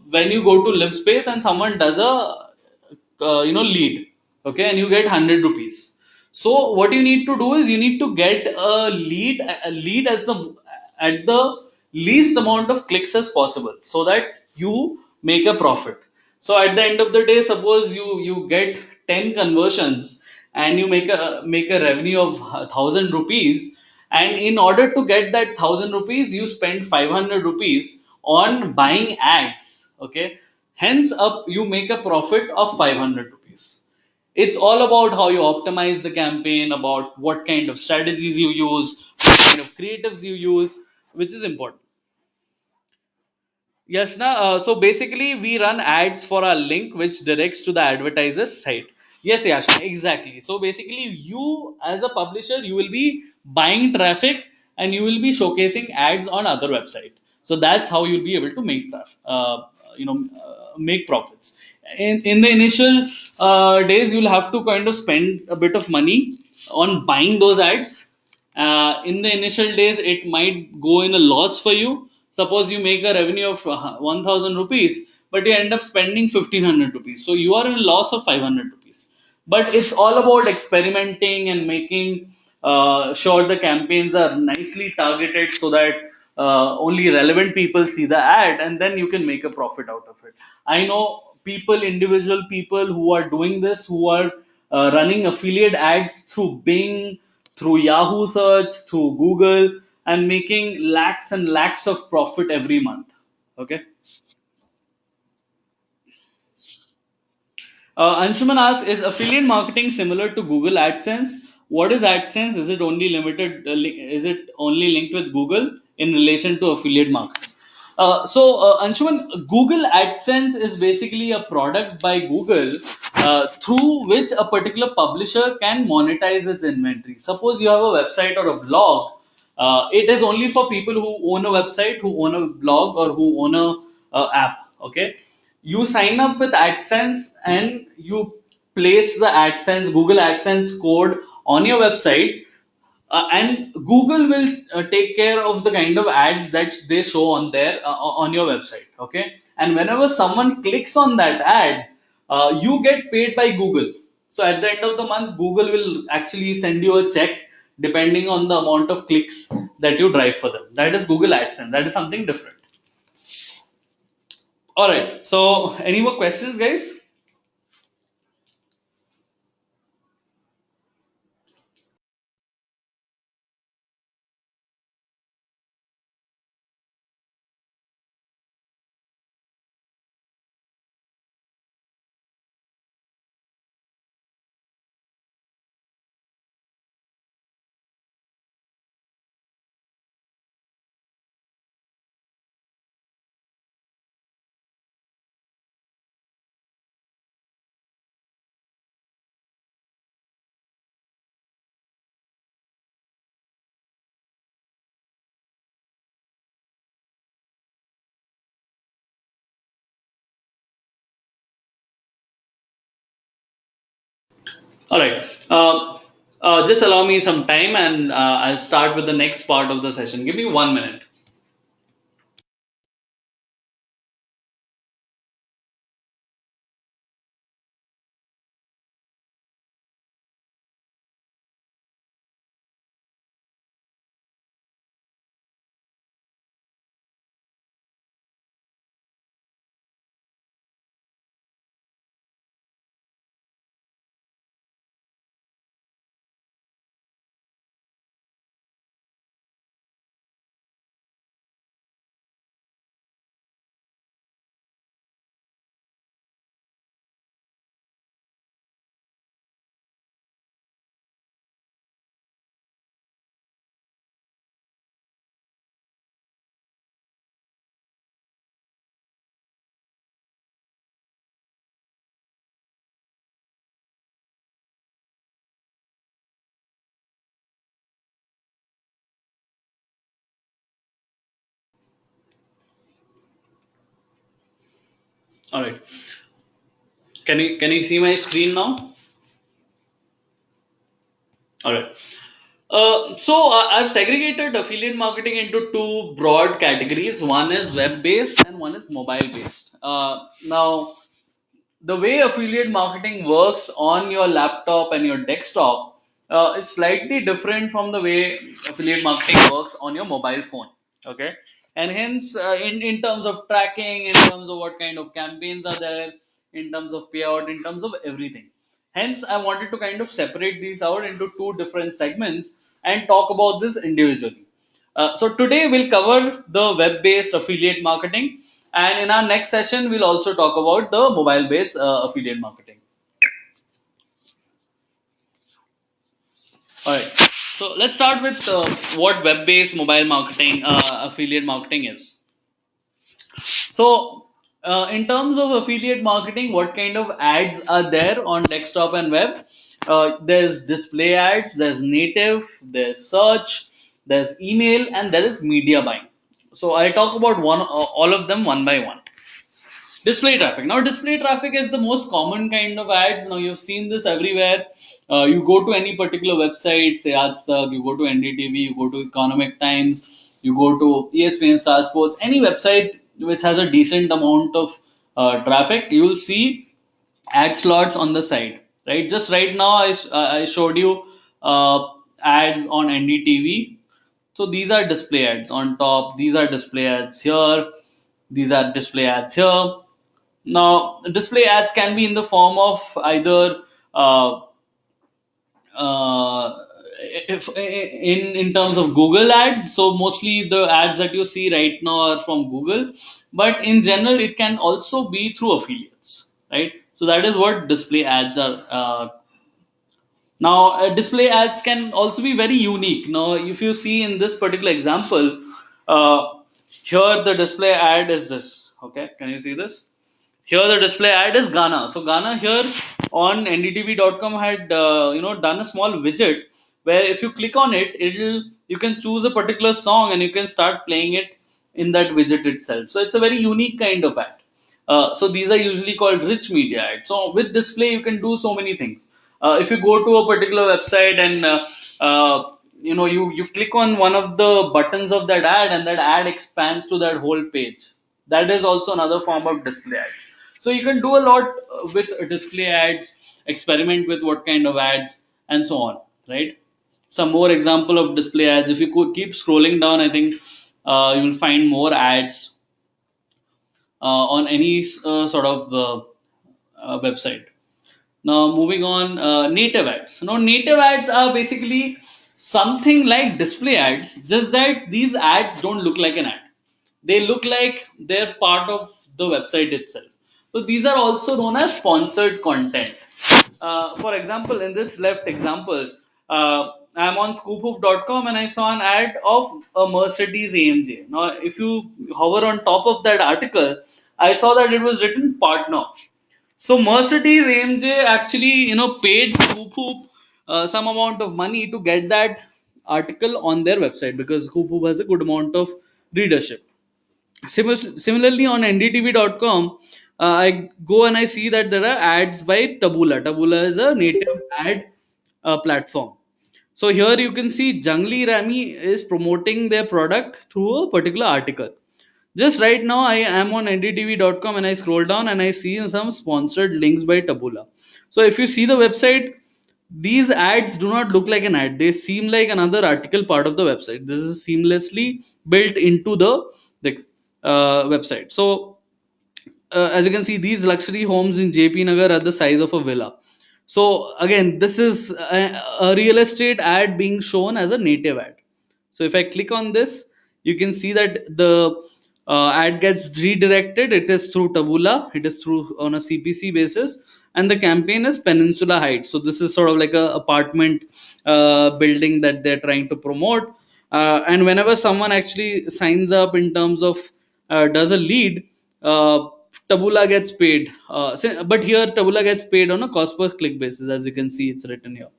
when you go to live space and someone does a lead, okay, and you get 100 rupees. So what you need to do is you need to get a lead at the least amount of clicks as possible so that you make a profit. So at the end of the day, suppose you get 10 conversions and you make a revenue of 1,000 rupees, and in order to get that 1,000 rupees you spend 500 rupees on buying ads. Okay, hence up you make a profit of 500 rupees. It's all about how you optimize the campaign, about what kind of strategies you use, what kind of creatives you use, which is important. Yes, na. So basically, we run ads for our link, which directs to the advertiser's site. Yes, Yashna, exactly. So basically, you as a publisher, you will be buying traffic and you will be showcasing ads on other website. So that's how you'll be able to make that, make profits. In the initial days, you'll have to kind of spend a bit of money on buying those ads. In the initial days, it might go in a loss for you. Suppose you make a revenue of 1000 rupees, but you end up spending 1500 rupees. So you are in a loss of 500 rupees. But it's all about experimenting and making sure the campaigns are nicely targeted so that only relevant people see the ad, and then you can make a profit out of it. I know people, individual people who are doing this, who are running affiliate ads through Bing, through Yahoo search, through Google, and making lakhs and lakhs of profit every month. Okay. Anshuman asks, is affiliate marketing similar to Google AdSense? What is AdSense? Is it only limited? Is it only linked with Google in relation to affiliate marketing? Anshuman, Google AdSense is basically a product by Google through which a particular publisher can monetize its inventory. Suppose you have a website or a blog, it is only for people who own a website, who own a blog, or who own a app. Okay, you sign up with AdSense and you place the AdSense, Google AdSense code on your website, and Google will take care of the kind of ads that they show on their on your website. Okay, and whenever someone clicks on that ad, you get paid by Google. So at the end of the month, Google will actually send you a check depending on the amount of clicks that you drive for them. That is Google AdSense. That is something different. All right. So, any more questions, guys? All right. Just allow me some time, and I'll start with the next part of the session. Give me 1 minute. All right. Can you see my screen now? All right. I've segregated affiliate marketing into two broad categories. One is web based and one is mobile based. Now, the way affiliate marketing works on your laptop and your desktop is slightly different from the way affiliate marketing works on your mobile phone. Okay, and hence, in terms of tracking, in terms of what kind of campaigns are there, in terms of payout, in terms of everything. Hence, I wanted to kind of separate these out into two different segments and talk about this individually. So today we'll cover the web-based affiliate marketing, and in our next session we'll also talk about the mobile-based affiliate marketing. All right. So let's start with what web-based mobile marketing affiliate marketing is. So, in terms of affiliate marketing, what kind of ads are there on desktop and web? There's display ads, there's native, there's search, there's email, and there is media buying. So I'll talk about all of them one by one. Display traffic. Now, display traffic is the most common kind of ads. Now, you've seen this everywhere. You go to any particular website, say Aaj you go to NDTV, you go to Economic Times, you go to ESPN, Star Sports, any website which has a decent amount of traffic, you will see ad slots on the side, right? Just right now, I showed you ads on NDTV. So these are display ads on top. These are display ads here. These are display ads here. Now, display ads can be in the form of either uh, uh, if in terms of Google ads. So mostly the ads that you see right now are from Google, but in general, it can also be through affiliates, right? So that is what display ads are. Now, display ads can also be very unique. Now, if you see in this particular example, uh, here the display ad is this. Okay, can you see this? Here the display ad is Ghana. So Ghana here on ndtv.com had done a small widget where if you click on it, it'll you can choose a particular song and you can start playing it in that widget itself. So it's a very unique kind of ad. So these are usually called rich media ads. So with display, you can do so many things. If you go to a particular website and you click on one of the buttons of that ad and that ad expands to that whole page. That is also another form of display ad. So you can do a lot with display ads, experiment with what kind of ads, and so on, right? Some more example of display ads. If you could keep scrolling down, I think you'll find more ads on any sort of website. Now, moving on, native ads. Now, native ads are basically something like display ads, just that these ads don't look like an ad. They look like they're part of the website itself. So, these are also known as sponsored content. For example, in this left example, I'm on scoophoop.com and I saw an ad of a Mercedes AMG. Now, if you hover on top of that article, I saw that it was written partner. So Mercedes AMJ actually, paid Scoop Hoop some amount of money to get that article on their website because Scoop Hoop has a good amount of readership. Similarly, on ndtv.com, I go and I see that there are ads by Taboola. Taboola is a native ad platform. So here you can see Jungli Rami is promoting their product through a particular article. Just right now, I am on ndtv.com and I scroll down and I see some sponsored links by Taboola. So if you see the website, these ads do not look like an ad. They seem like another article part of the website. This is seamlessly built into the website. So as you can see, these luxury homes in JP Nagar are the size of a villa. So again, this is a real estate ad being shown as a native ad. So if I click on this, you can see that the ad gets redirected. It is through Taboola. It is through on a CPC basis, and the campaign is Peninsula Heights. So this is sort of like a apartment building that they're trying to promote. And whenever someone actually signs up in terms of does a lead, Taboola gets paid. But here Taboola gets paid on a cost per click basis, as you can see, it's written here.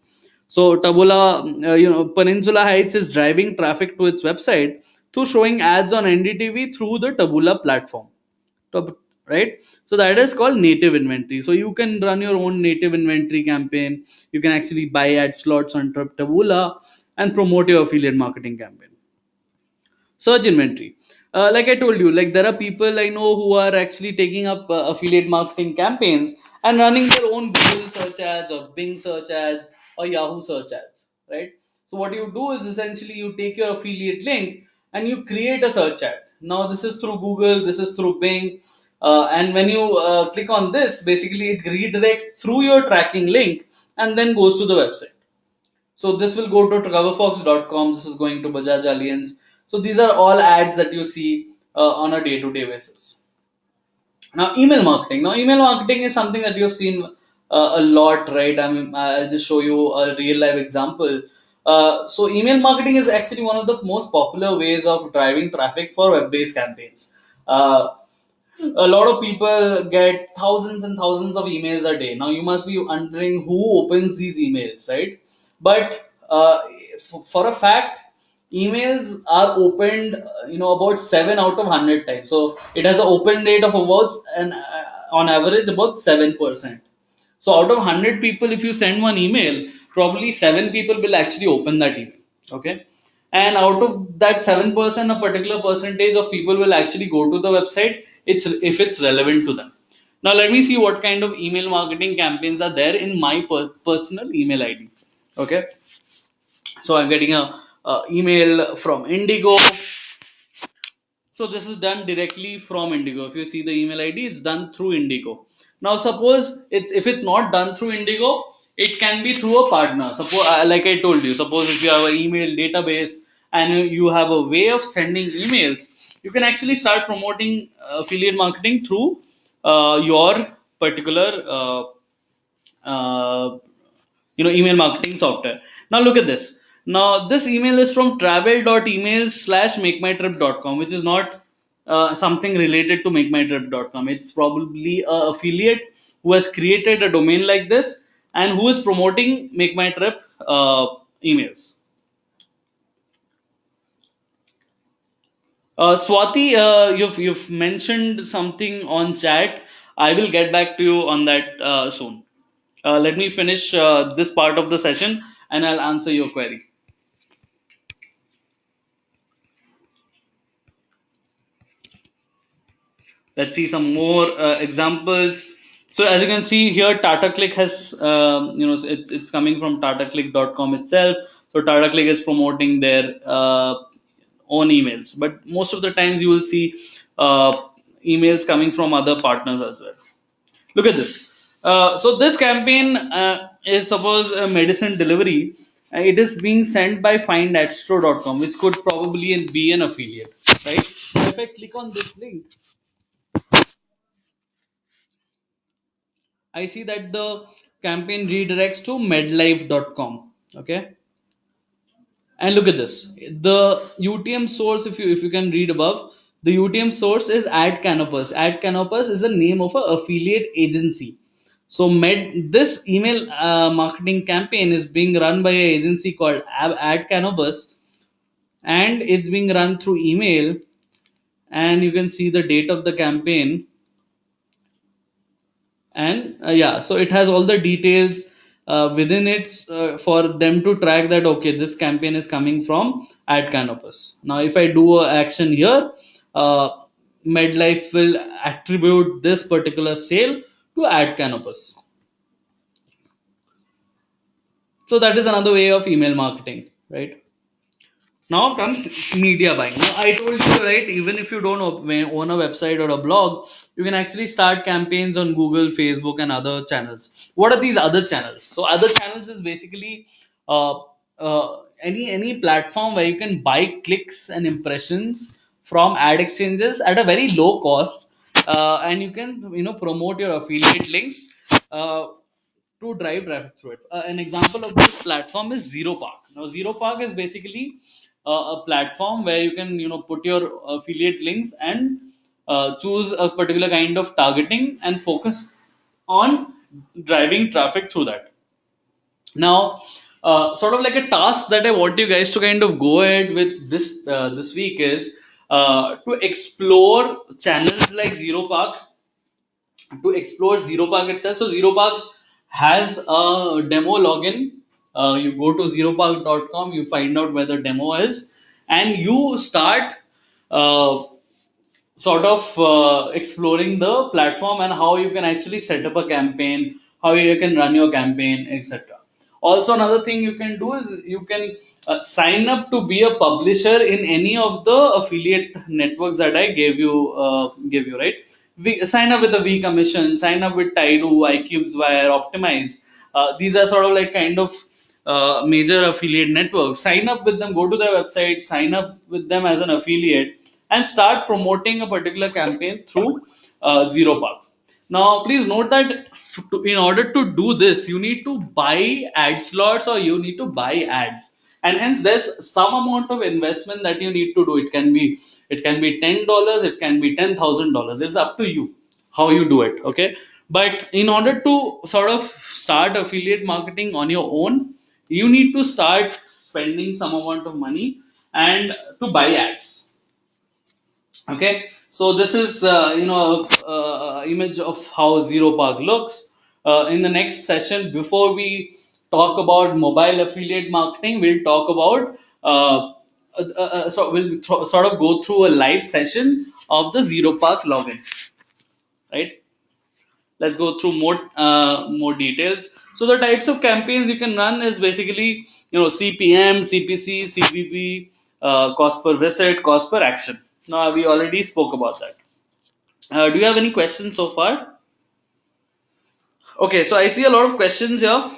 So Taboola, Peninsula Heights is driving traffic to its website through showing ads on NDTV through the Taboola platform. Right? So that is called native inventory. So you can run your own native inventory campaign. You can actually buy ad slots on Taboola and promote your affiliate marketing campaign. Search inventory. Like I told you, like there are people I know who are actually taking up affiliate marketing campaigns and running their own Google search ads or Bing search ads or Yahoo search ads, right? So what you do is essentially you take your affiliate link and you create a search ad. Now this is through Google, this is through Bing, and when you click on this, basically it redirects through your tracking link and then goes to the website. So this will go to coverfox.com. This is going to Bajaj Allianz. So these are all ads that you see on a day-to-day basis. Now, email marketing. Now, email marketing is something that you've seen a lot, right? I mean, I'll just show you a real life example. So, email marketing is actually one of the most popular ways of driving traffic for web-based campaigns. A lot of people get thousands and thousands of emails a day. Now, you must be wondering who opens these emails, right? But for a fact, emails are opened, about 7 out of 100 times. So it has an open rate of about, and on average, about 7%. So out of 100 people, if you send one email, probably 7 people will actually open that email. Okay. And out of that 7%, a particular percentage of people will actually go to the website, it's if it's relevant to them. Now let me see what kind of email marketing campaigns are there in my personal email ID. Okay. So I'm getting a email from Indigo. So this is done directly from Indigo. If you see the email ID, it's done through Indigo. Now suppose if it's not done through Indigo, it can be through a partner. Suppose, like I told you, suppose if you have an email database and you have a way of sending emails, you can actually start promoting affiliate marketing through your particular email marketing software. Now look at this. Now this email is from travel.email/makemytrip.com, which is not something related to makemytrip.com. It's probably a affiliate who has created a domain like this and who is promoting make my trip emails. Swati, you've mentioned something on chat. I will get back to you on that soon. Let me finish this part of the session and I'll answer your query. Let's see some more examples. So as you can see here, Tata Click has, it's coming from tataclick.com itself. So Tata Click is promoting their own emails, but most of the times you will see uh, emails coming from other partners as well. Look at this. So this campaign is suppose a medicine delivery. It is being sent by findatstro.com, which could probably be an affiliate, right? So if I click on this link, I see that the campaign redirects to medlife.com. Okay. And look at this. The UTM source, if you can read above, the UTM source is Ad Canopus. Ad Canopus is the name of an affiliate agency. So this email marketing campaign is being run by an agency called Ad Canopus, and it's being run through email. And you can see the date of the campaign, and yeah, so it has all the details within it for them to track that okay, this campaign is coming from Ad Canopus. Now if I do a action here, uh, medlife will attribute this particular sale to Ad Canopus. So that is another way of email marketing, right? Now comes media buying. Now I told you, right, even if you don't own a website or a blog, you can actually start campaigns on Google, Facebook, and other channels. What are these other channels? So other channels is basically any platform where you can buy clicks and impressions from ad exchanges at a very low cost, and you can promote your affiliate links. To drive traffic through it. An example of this platform is Zero Park. Now, Zero Park is basically a platform where you can put your affiliate links and choose a particular kind of targeting and focus on driving traffic through that. Now, sort of like a task that I want you guys to kind of go ahead with this week is to explore channels like Zero Park, to explore Zero Park itself. So Zero Park has a demo login. You go to zeropark.com, you find out where the demo is, and you start uh, sort of exploring the platform and how you can actually set up a campaign, how you can run your campaign, etc. Also, another thing you can do is you can sign up to be a publisher in any of the affiliate networks that I gave you, right? Sign up with a V Commission, sign up with Tidoo, iCubesWire, Optimize. These are sort of like kind of major affiliate networks. Sign up with them, go to their website, sign up with them as an affiliate, and start promoting a particular campaign through Zero Park. Now, please note that in order to do this, you need to buy ad slots or you need to buy ads, and hence there's some amount of investment that you need to do. It can be $10, it can be $10,000. It's up to you how you do it. Okay, but in order to sort of start affiliate marketing on your own, you need to start spending some amount of money, and to buy ads. Okay, so this is image of how Zero Park looks. In the next session, before we talk about mobile affiliate marketing, we'll talk about so sort of go through a live session of the Zero Park login, right? Let's go through more details. So the types of campaigns you can run is basically CPM, CPC, CPP, cost per visit, cost per action. Now we already spoke about that. Do you have any questions so far? Okay, so I see a lot of questions here.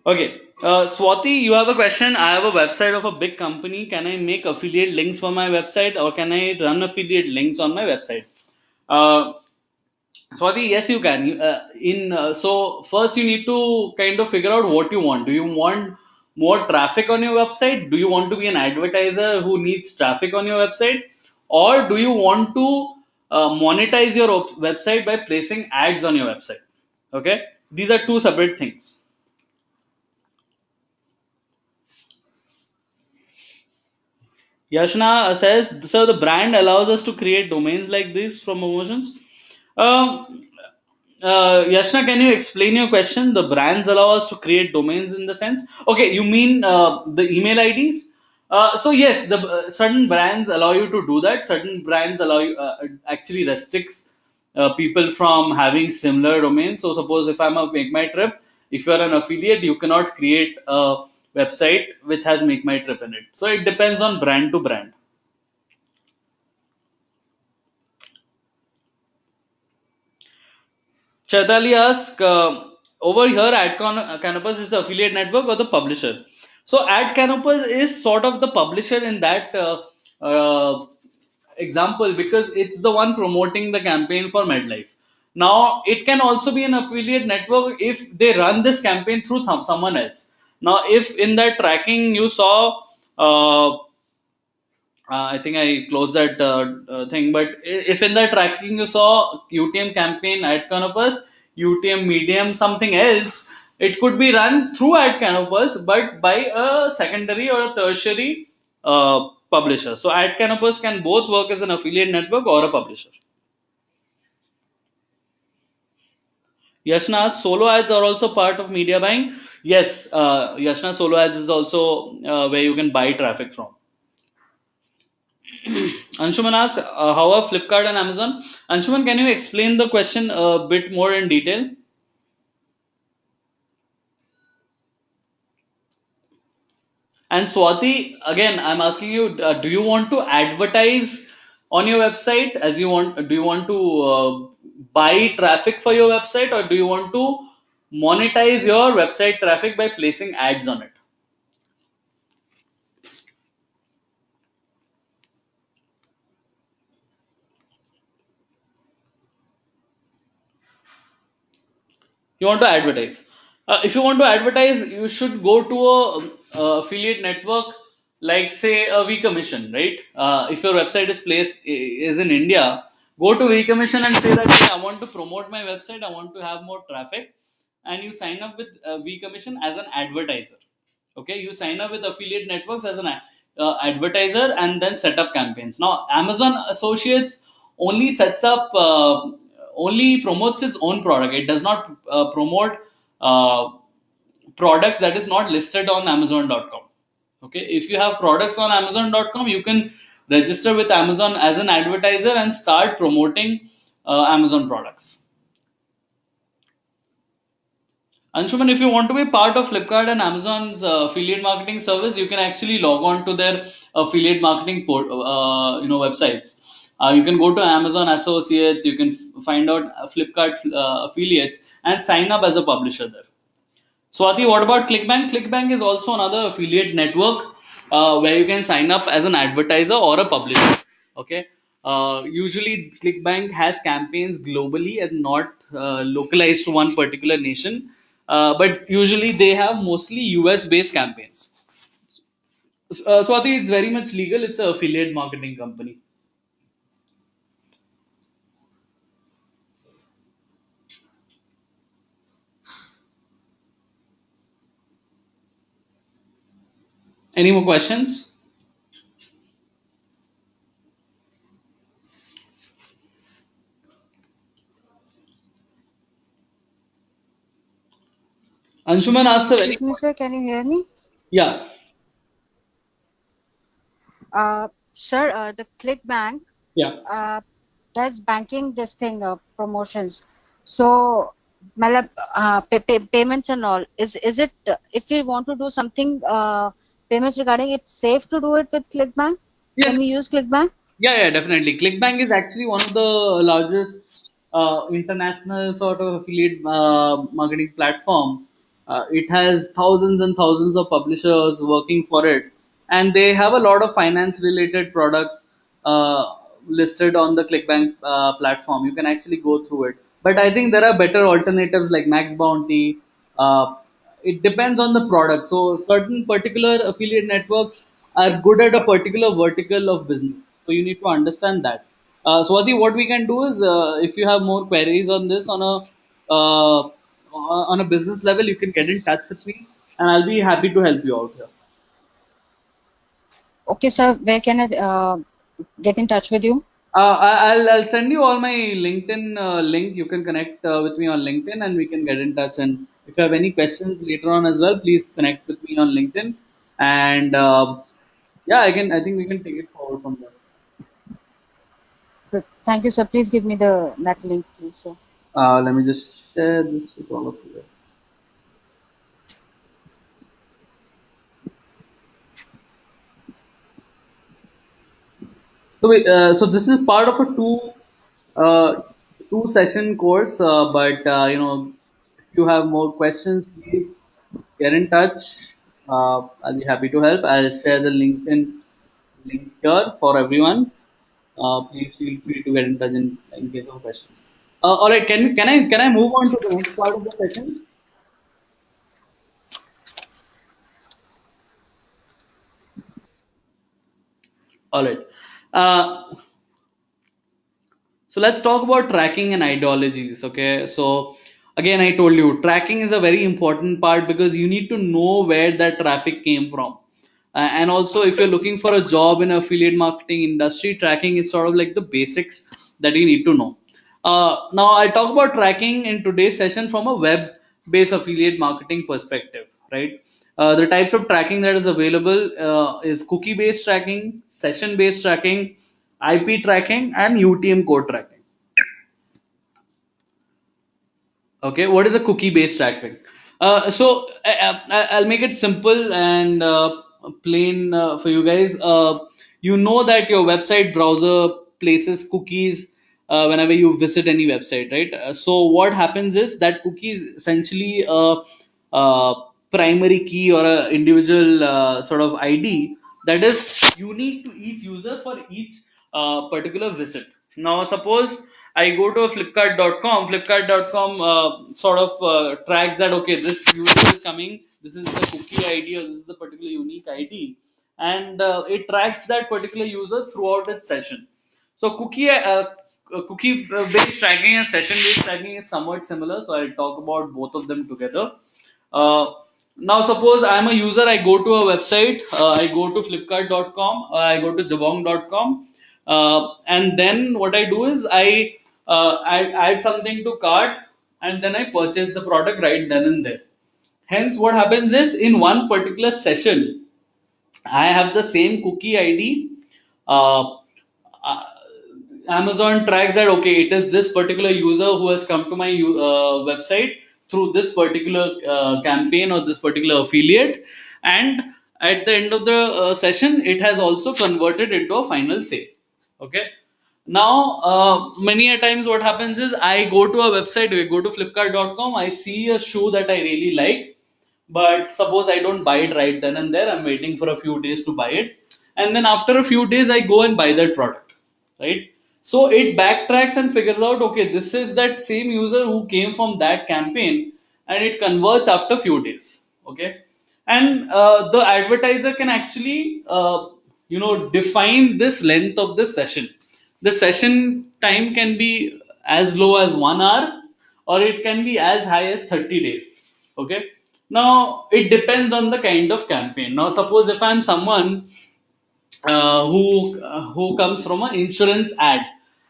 Okay, Swati, you have a question. I have a website of a big company. Can I make affiliate links for my website, or can I run affiliate links on my website? Uh, Swati, yes, you can. In So first you need to kind of figure out what you want. Do you want more traffic on your website? Do you want to be an advertiser who needs traffic on your website, or do you want to monetize your website by placing ads on your website? Okay, these are two separate things. Yashna says, so the brand allows us to create domains like this from promotions. Um, Yashna, can you explain your question? The brands allow us to create domains in the sense. Okay, you mean the email IDs? So yes, the certain brands allow you to do that. Certain brands allow you actually restricts people from having similar domains. So suppose if I'm a Make My Trip, if you are an affiliate, you cannot create a website which has Make My Trip in it. So it depends on brand to brand. Chaitali asks, over here, Canopus is the affiliate network or the publisher? So, Ad Canopus is sort of the publisher in that example because it's the one promoting the campaign for MedLife. Now, it can also be an affiliate network if they run this campaign through someone else. Now, if in that tracking you saw I think I closed that thing. But if in the tracking you saw UTM campaign at Canopus, UTM medium something else, it could be run through at Canopus, but by a secondary or a tertiary publisher. So at Canopus can both work as an affiliate network or a publisher. Yashna's solo ads are also part of media buying. Yes, Yashna solo ads is also where you can buy traffic from. Anshuman asks, how are Flipkart and Amazon? Anshuman, can you explain the question a bit more in detail? And Swati, again, I'm asking you, do you want to advertise on your website as you want? Do you want to buy traffic for your website, or do you want to monetize your website traffic by placing ads on it? You want to advertise. If you want to advertise, you should go to a affiliate network like say a V Commission, right? If your website is placed is in India, go to V Commission and say that, "Hey, I want to promote my website. I want to have more traffic," and you sign up with V Commission as an advertiser. Okay, you sign up with affiliate networks as an advertiser and then set up campaigns. Now Amazon Associates only sets up only promotes its own product. It does not promote uh, products that is not listed on amazon.com. Okay, if you have products on amazon.com, you can register with Amazon as an advertiser and start promoting Amazon products. Anshuman, if you want to be part of Flipkart and Amazon's affiliate marketing service, you can actually log on to their affiliate marketing websites. You can go to Amazon Associates. You can find out Flipkart affiliates and sign up as a publisher there. Swati, what about ClickBank? ClickBank is also another affiliate network where you can sign up as an advertiser or a publisher. Okay. Usually, ClickBank has campaigns globally and not localized to one particular nation. But usually, they have mostly US based campaigns. Swati, it's very much legal. It's an affiliate marketing company. Any more questions? Anshuman asks a very Excuse me, sir, can you hear me? yeah, Sir, the ClickBank yeah. uh, does banking this thing promotions. So, malab, payments and all. Is it if we want to do something payments regarding it's safe to do it with ClickBank? Yes. Can we use ClickBank? Yeah, yeah, definitely. ClickBank is actually one of the largest international sort of affiliate marketing platform. It has thousands and thousands of publishers working for it, and they have a lot of finance related products listed on the ClickBank platform. You can actually go through it, but I think there are better alternatives like Max Bounty. It depends on the product. So certain particular affiliate networks are good at a particular vertical of business. So you need to understand that. Swati, what we can do is, if you have more queries on this on a business level, you can get in touch with me, and I'll be happy to help you out here. Okay, sir, where can I get in touch with you? I'll send you all my LinkedIn link. You can connect with me on LinkedIn, and we can get in touch. And if you have any questions later on as well, please connect with me on LinkedIn. And yeah, I think we can take it forward from there. Thank you, sir. Please give me the that link, please, sir. Let me just share this with all of you guys. So this is part of a uh, two session course. But if you have more questions, please get in touch. I'll be happy to help. I'll share the LinkedIn link here for everyone. Please feel free to get in touch in case of questions. All right, can I move on to the next part of the session? All right. Uh, So let's talk about tracking and ideologies. Okay. So again, I told you tracking is a very important part because you need to know where that traffic came from. And also, if you're looking for a job in affiliate marketing industry, tracking is sort of like the basics that you need to know. Now, I'll talk about tracking in today's session from a web-based affiliate marketing perspective, right? The types of tracking that is available is cookie-based tracking, session-based tracking, IP tracking, and UTM code tracking. Okay, what is a cookie based tracking? I'll make it simple and plain for you guys. You know that your website browser places cookies whenever you visit any website, right? So what happens is that cookie is essentially a primary key or a individual sort of ID that is unique to each user for each particular visit. Now, suppose I go to a Flipkart.com. Flipkart.com sort of tracks that okay, this user is coming. This is the cookie ID or this is the particular unique ID, and it tracks that particular user throughout its session. So cookie based tracking and session based tracking is somewhat similar. So I'll talk about both of them together. Uh, Now, suppose I'm a user, I go to a website, I go to flipkart.com, I go to jabong.com, and then what I do is I add something to cart and then I purchase the product right then and there. Hence, what happens is in one particular session, I have the same cookie ID. Uh, uh, Amazon tracks that okay, it is this particular user who has come to my website through this particular campaign or this particular affiliate, and at the end of the session, it has also converted into a final sale. Okay. Now, many a times, what happens is I go to a website, I go to flipkart.com, I see a shoe that I really like, but suppose I don't buy it right then and there, I'm waiting for a few days to buy it, and then after a few days, I go and buy that product, right? So it backtracks and figures out, okay, this is that same user who came from that campaign, and it converts after few days, okay? And the advertiser can actually define this length of the session. The session time can be as low as 1 hour or it can be as high as 30 days, okay? Now it depends on the kind of campaign. Now suppose if I'm someone who comes from an insurance ad,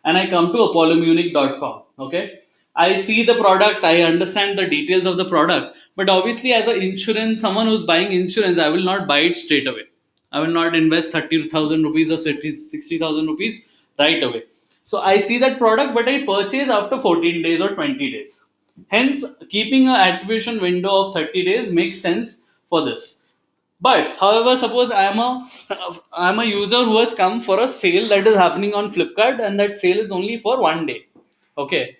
and I come to apollomunic.com. Okay, I see the product, I understand the details of the product, but obviously as an insurance, someone who's buying insurance, I will not buy it straight away. I will not invest 30,000 rupees or 60,000 rupees right away. So I see that product, but I purchase after 14 days or 20 days. Hence, keeping an attribution window of 30 days makes sense for this. But however, suppose I'm a user who has come for a sale that is happening on Flipkart, and that sale is only for 1 day. Okay.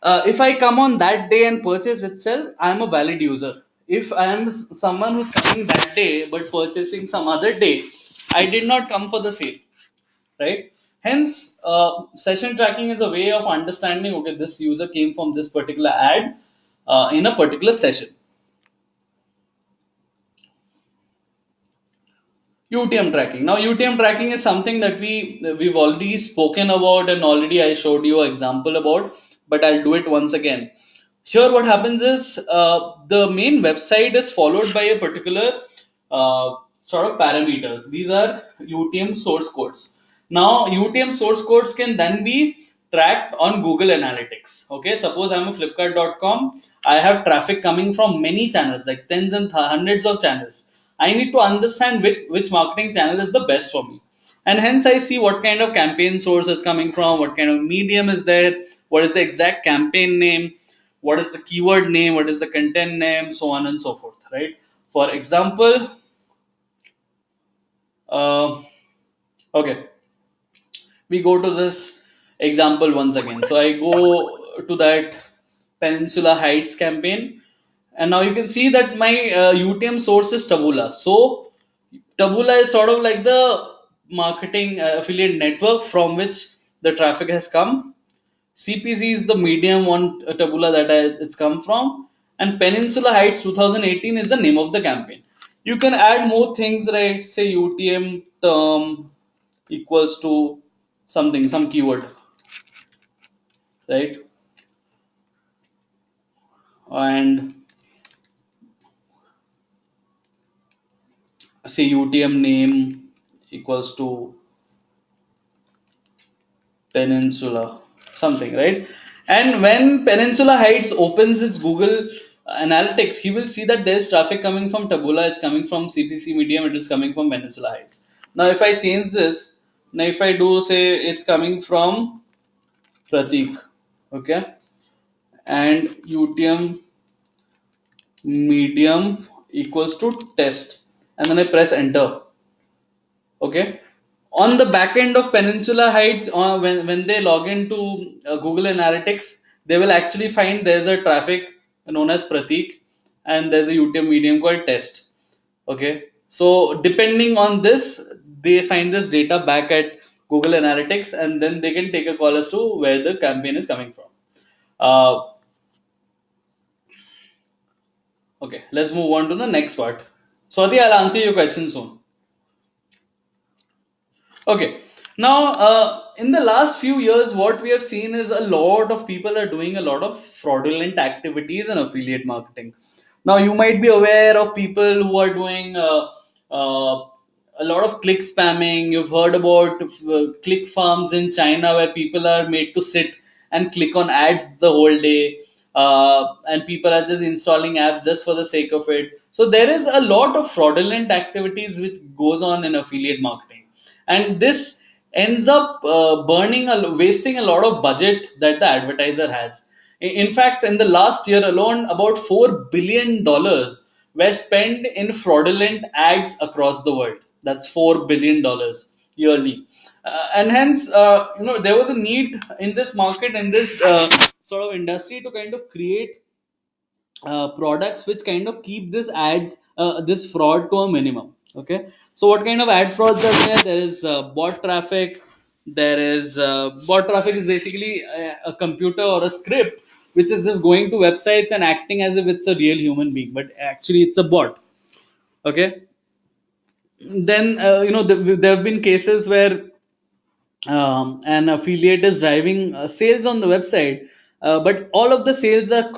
If I come on that day and purchase itself, I am a valid user. If I am someone who's coming that day but purchasing some other day, I did not come for the sale, right? Hence, session tracking is a way of understanding. Okay, this user came from this particular ad in a particular session. UTM tracking. Now, UTM tracking is something that we've already spoken about, and already I showed you an example about, but I'll do it once again. Here, what happens is the main website is followed by a particular sort of parameters. These are UTM source codes. Now, UTM source codes can then be tracked on Google Analytics. Okay, suppose I'm a Flipkart.com. I have traffic coming from many channels, like tens and hundreds of channels. I need to understand which marketing channel is the best for me. And hence, I see what kind of campaign source is coming from, what kind of medium is there, what is the exact campaign name, what is the keyword name, what is the content name, so on and so forth, right? For example, uh, okay, we go to this example once again. So I go to that Peninsula Heights campaign, and now you can see that my UTM source is Taboola. So Taboola is sort of like the marketing affiliate network from which the traffic has come. CPC is the medium on Taboola that it's come from, and Peninsula Heights 2018 is the name of the campaign. You can add more things, right? Say UTM term equals to something, some keyword, right? And say UTM name equals to Peninsula, something, right? And when Peninsula Heights opens its Google Analytics, he will see that there's traffic coming from Taboola, it's coming from CPC Medium, it is coming from Peninsula Heights. Now, if I change this, now if I do say it's coming from Pratik, okay, and UTM medium equals to test, and then I press enter. Okay, on the back end of Peninsula Heights, when they log into Google Analytics, they will actually find there's a traffic known as Pratik, and there's a UTM medium called test. Okay, so depending on this, they find this data back at Google Analytics, and then they can take a call as to where the campaign is coming from. Okay, let's move on to the next part. Swati, I'll answer your question soon. Okay. Now, in the last few years, what we have seen is a lot of people are doing a lot of fraudulent activities in affiliate marketing. Now, you might be aware of people who are doing a lot of click spamming. You've heard about click farms in China where people are made to sit and click on ads the whole day. And people are just installing apps just for the sake of it. So there is a lot of fraudulent activities which goes on in affiliate marketing, and this ends up wasting a lot of budget that the advertiser has. In fact, in the last year alone, about $4 billion were spent in fraudulent ads across the world. That's $4 billion yearly. And hence, there was a need in this market, in this sort of industry, to kind of create products which kind of keep this fraud to a minimum. Okay, so what kind of ad frauds are there? There is bot traffic. There is bot traffic is basically a computer or a script which is just going to websites and acting as if it's a real human being, but actually it's a bot. Okay, then there have been cases where an affiliate is driving sales on the website, but all of the sales are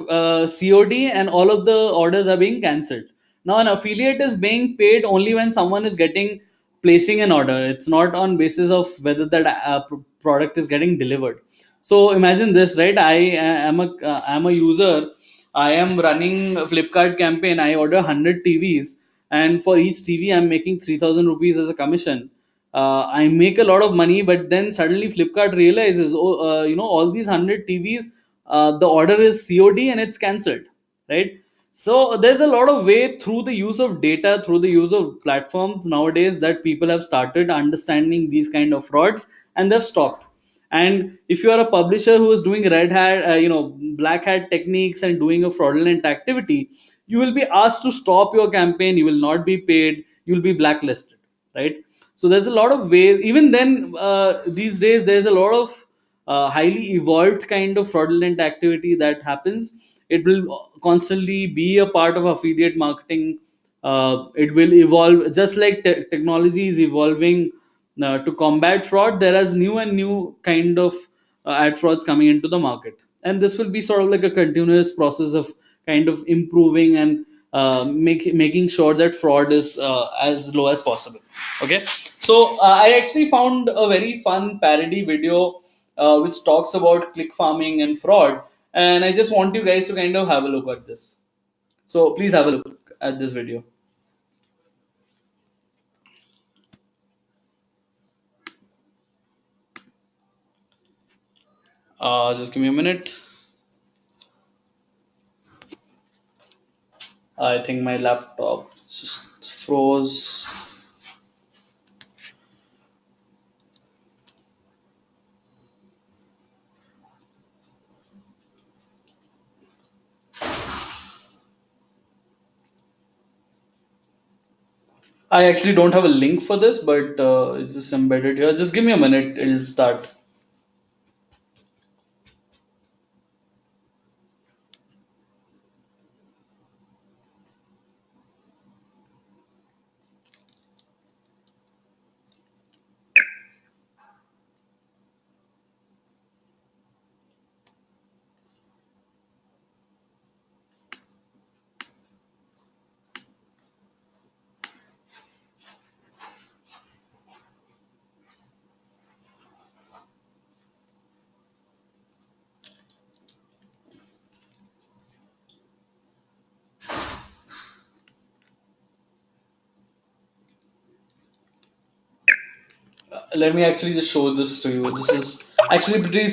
COD and all of the orders are being cancelled. Now, an affiliate is being paid only when someone is getting placing an order. It's not on basis of whether that product is getting delivered. So imagine this, right? I'm a user. I am running a Flipkart campaign. I order 100 TVs, and for each TV, I'm making 3,000 rupees as a commission. I make a lot of money, but then suddenly Flipkart realizes, oh, all these 100 TVs, the order is COD and it's cancelled, right? So there's a lot of way through the use of data, through the use of platforms nowadays that people have started understanding these kind of frauds and they've stopped. And if you are a publisher who is doing red hat, black hat techniques and doing a fraudulent activity, you will be asked to stop your campaign. You will not be paid. You will be blacklisted, right? So there's a lot of ways. Even then, these days there's a lot of highly evolved kind of fraudulent activity that happens. It will constantly be a part of affiliate marketing. It will evolve just like technology is evolving to combat fraud. There is new and new kind of ad frauds coming into the market, and this will be sort of like a continuous process of kind of improving and making sure that fraud is as low as possible. Okay, so I actually found a very fun parody video which talks about click farming and fraud, and I just want you guys to kind of have a look at this. So please have a look at this video. Just give me a minute. I think my laptop just froze. I actually don't have a link for this, but it's just embedded here. Just give me a minute, it'll start. Let me actually just show this to you. This is actually pretty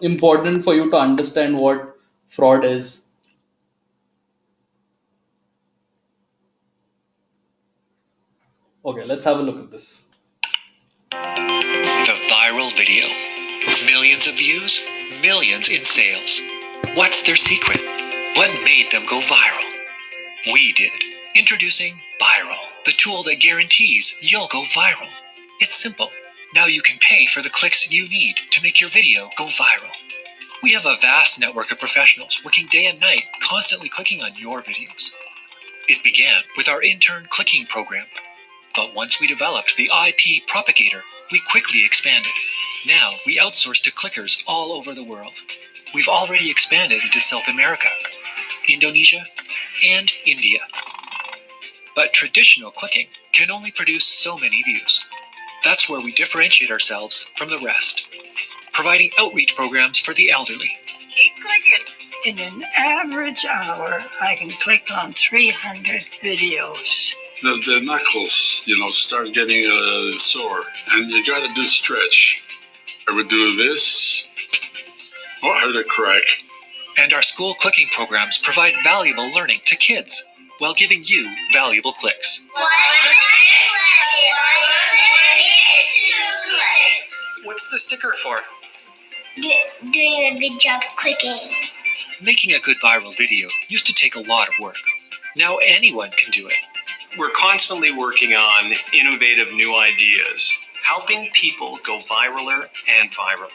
important for you to understand what fraud is. Okay, let's have a look at this. The viral video. Millions of views, millions in sales. What's their secret? What made them go viral? We did. Introducing Viral, the tool that guarantees you'll go viral. It's simple. Now you can pay for the clicks you need to make your video go viral. We have a vast network of professionals working day and night, constantly clicking on your videos. It began with our intern clicking program. But once we developed the IP propagator, we quickly expanded. Now we outsource to clickers all over the world. We've already expanded into South America, Indonesia, and India. But traditional clicking can only produce so many views. That's where we differentiate ourselves from the rest, providing outreach programs for the elderly. Keep clicking. In an average hour, I can click on 300 videos. The knuckles, start getting sore, and you got to do stretch. I would do this. Oh, I heard a crack. And our school clicking programs provide valuable learning to kids while giving you valuable clicks. What's the sticker for? Doing a good job clicking. Making a good viral video used to take a lot of work. Now anyone can do it. We're constantly working on innovative new ideas, helping people go viraler and viraler.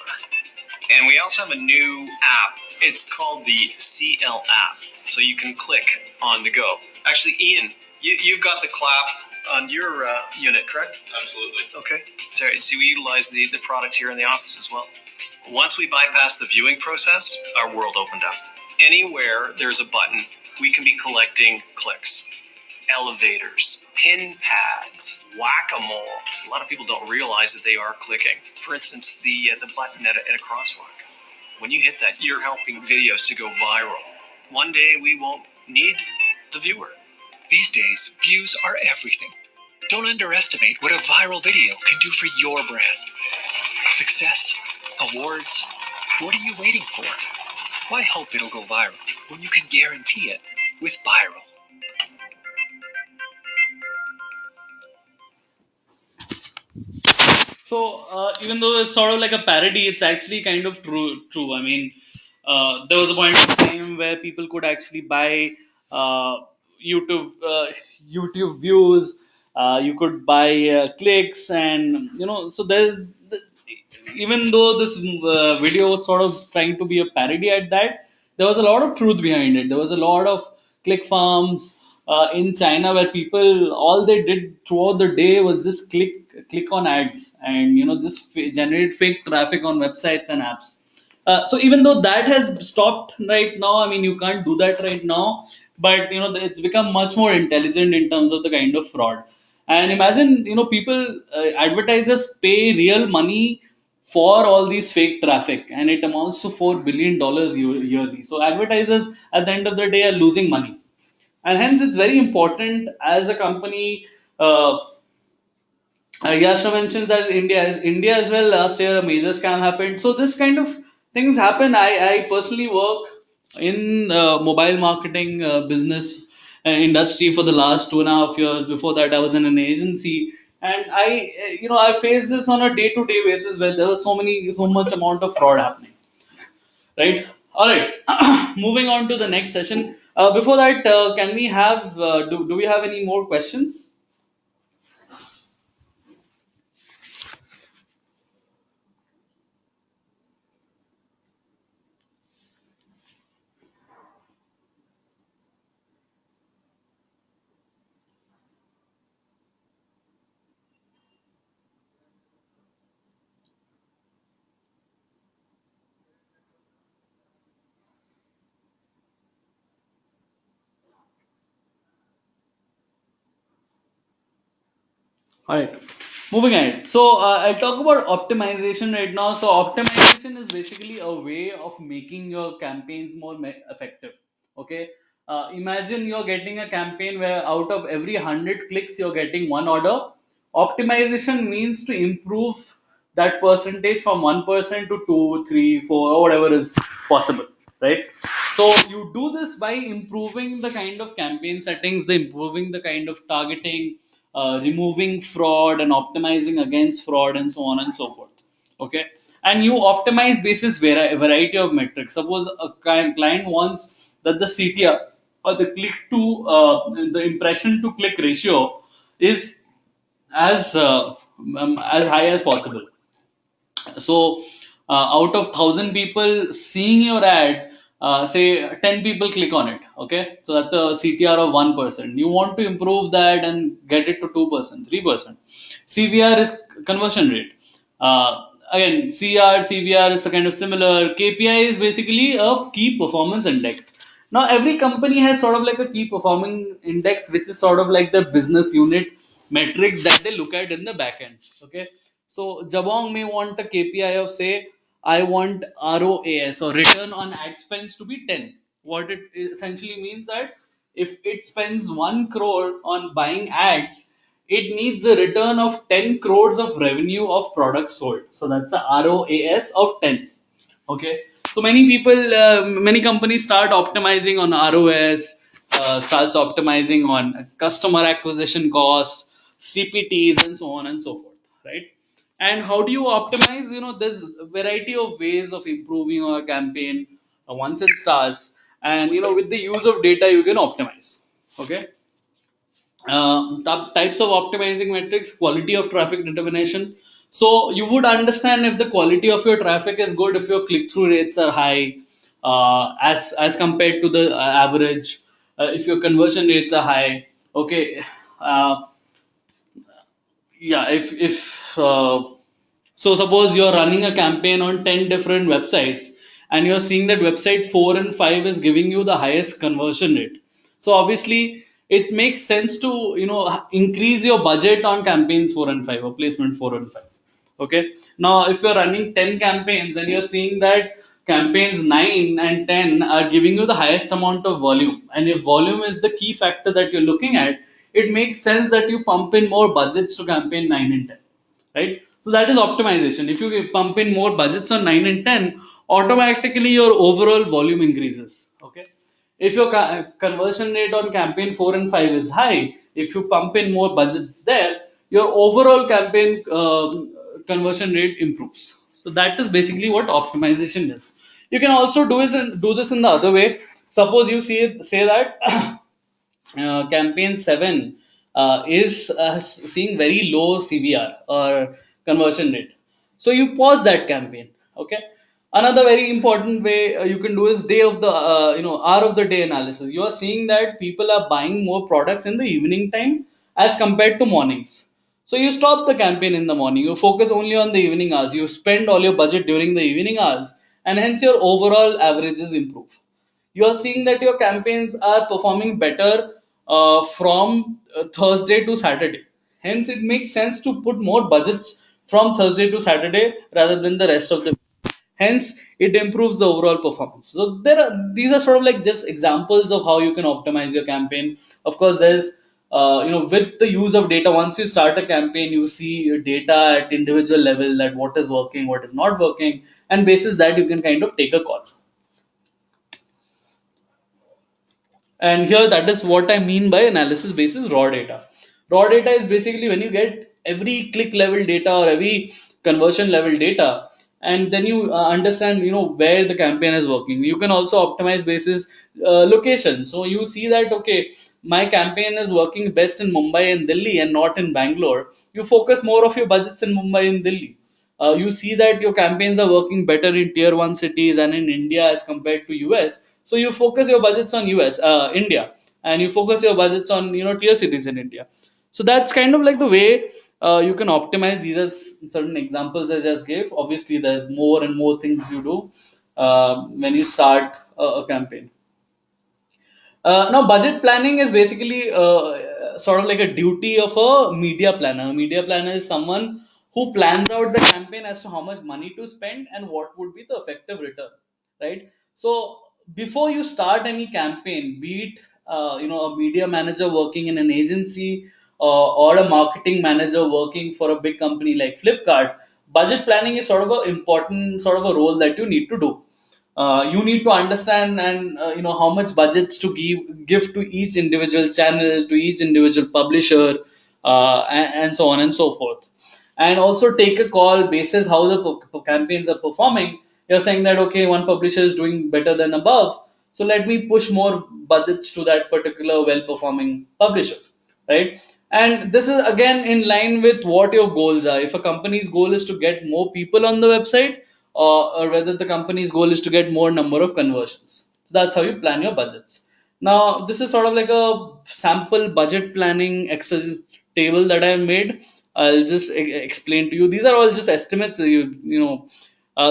And we also have a new app. It's called the CL app, so you can click on the go. Actually, Ian, you've got the clap on your unit, correct? Absolutely. Okay. Sorry, so we utilize the product here in the office as well. Once we bypassed the viewing process, our world opened up. Anywhere there's a button, we can be collecting clicks. Elevators, pin pads, whack-a-mole. A lot of people don't realize that they are clicking. For instance, the button at a crosswalk. When you hit that, you're helping videos to go viral. One day we won't need the viewer. These days, views are everything. Don't underestimate what a viral video can do for your brand. Success, awards, what are you waiting for? Why hope it'll go viral when you can guarantee it with Viral? So even though it's sort of like a parody, it's actually kind of true. True. I mean, there was a point in time where people could actually buy uh, YouTube YouTube views. You could buy clicks, and so even though this video was sort of trying to be a parody at that, there was a lot of truth behind it. There was a lot of click farms in China where people, all they did throughout the day was just click on ads, and just generate fake traffic on websites and apps. So even though that has stopped right now, I mean, you can't do that right now, but it's become much more intelligent in terms of the kind of fraud. And imagine, people, advertisers pay real money for all these fake traffic, and it amounts to $4 billion yearly. So advertisers at the end of the day are losing money, and hence it's very important as a company. Yashna mentions that India as well. Last year, a major scam happened. So this kind of things happen. I personally work in mobile marketing business industry for the last 2.5 years. Before that, I was in an agency, and I face this on a day-to-day basis where there was so much amount of fraud happening. Right. All right. Moving on to the next session. Before that, can we have do we have any more questions? All right, moving ahead. So I'll talk about optimization right now. So optimization is basically a way of making your campaigns more effective. Okay, imagine you're getting a campaign where out of every 100 clicks you're getting one order. Optimization means to improve that percentage from 1% to 2, 3, 4, or whatever is possible, right? So you do this by improving the kind of campaign settings, the improving the kind of targeting, removing fraud and optimizing against fraud, and so on and so forth. Okay, and you optimize basis variety of metrics. Suppose a client wants that the CTR, or the click to the impression to click ratio, is as high as possible. So out of 1,000 people seeing your ad, say 10 people click on it. Okay, so that's a CTR of 1%. You want to improve that and get it to 2%, 3%. CVR is conversion rate. Again, CVR is a kind of similar. KPI is basically a key performance index. Now every company has sort of like a key performing index, which is sort of like the business unit metrics that they look at in the back end. Okay, so Jabong may want a KPI of, say, I want ROAS, or return on ad spends, to be 10. What it essentially means that if it spends 1 crore on buying ads, it needs a return of 10 crores of revenue of products sold. So that's a ROAS of 10. Okay, so many companies start optimizing on ROS, starts optimizing on customer acquisition cost, CPTs, and so on and so forth, right? And how do you optimize? There's a variety of ways of improving your campaign once it starts, and with the use of data you can optimize. Okay, types of optimizing metrics: quality of traffic determination. So you would understand if the quality of your traffic is good if your click-through rates are high, as compared to the average, if your conversion rates are high. Okay, uh, yeah, if So suppose you're running a campaign on 10 different websites and you're seeing that website 4 and 5 is giving you the highest conversion rate. So obviously it makes sense to, increase your budget on campaigns 4 and 5 or placement 4 and 5. Okay. Now if you're running 10 campaigns and you're seeing that campaigns 9 and 10 are giving you the highest amount of volume, and if volume is the key factor that you're looking at, it makes sense that you pump in more budgets to campaign 9 and 10, right? So that is optimization. If you pump in more budgets on 9 and 10, automatically your overall volume increases. Okay. If your conversion rate on campaign 4 and 5 is high, if you pump in more budgets there, your overall campaign conversion rate improves. So that is basically what optimization is. You can also do this in the other way. Suppose you say that campaign 7 is seeing very low CVR or conversion rate. So you pause that campaign. Okay. Another very important way you can do is day of the, hour of the day analysis. You are seeing that people are buying more products in the evening time as compared to mornings. So you stop the campaign in the morning. You focus only on the evening hours. You spend all your budget during the evening hours, and hence your overall averages improve. You are seeing that your campaigns are performing better from Thursday to Saturday. Hence, it makes sense to put more budgets from Thursday to Saturday rather than the rest of the week. Hence, it improves the overall performance. So these are sort of like just examples of how you can optimize your campaign. Of course, there's with the use of data. Once you start a campaign, you see your data at individual level, that what is working, what is not working, and basis that you can kind of take a call. And here, that is what I mean by analysis basis raw data. Raw data is basically when you get every click level data or every conversion level data, and then you understand, where the campaign is working. You can also optimize basis location. So you see that, okay, my campaign is working best in Mumbai and Delhi and not in Bangalore. You focus more of your budgets in Mumbai and Delhi. You see that your campaigns are working better in tier 1 cities and in India as compared to US. So you focus your budgets on India, and you focus your budgets on, tier cities in India. So that's kind of like the way you can optimize. These are certain examples I just gave. Obviously there's more and more things you do when you start a campaign. Now, budget planning is basically sort of like a duty of a media planner. A media planner is someone who plans out the campaign as to how much money to spend and what would be the effective return, right? So, before you start any campaign, be it a media manager working in an agency or a marketing manager working for a big company like Flipkart, budget planning is sort of an important sort of a role that you need to do. You need to understand and how much budgets to give to each individual channel, to each individual publisher, and so on and so forth. And also take a call basis how the campaigns are performing. You're saying that, okay, one publisher is doing better than above, so let me push more budgets to that particular well performing publisher, right? And this is again in line with what your goals are. If a company's goal is to get more people on the website, or whether the company's goal is to get more number of conversions. So that's how you plan your budgets. Now, this is sort of like a sample budget planning Excel table that I've made. I'll just explain to you. These are all just estimates.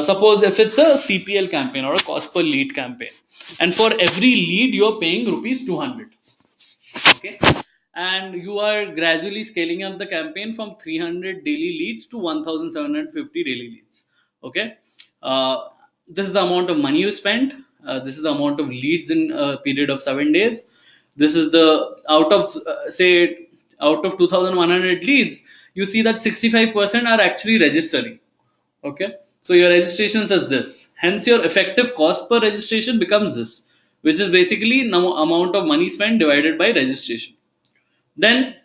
Suppose if it's a CPL campaign or a cost per lead campaign, and for every lead you're paying rupees 200. Okay. And you are gradually scaling up the campaign from 300 daily leads to 1750 daily leads. Okay. This is the amount of money you spend. This is the amount of leads in a period of 7 days. This is the out of say out of 2100 leads, you see that 65% are actually registering. Okay. So your registration says this. Hence, your effective cost per registration becomes this, which is basically now amount of money spent divided by registration. Then,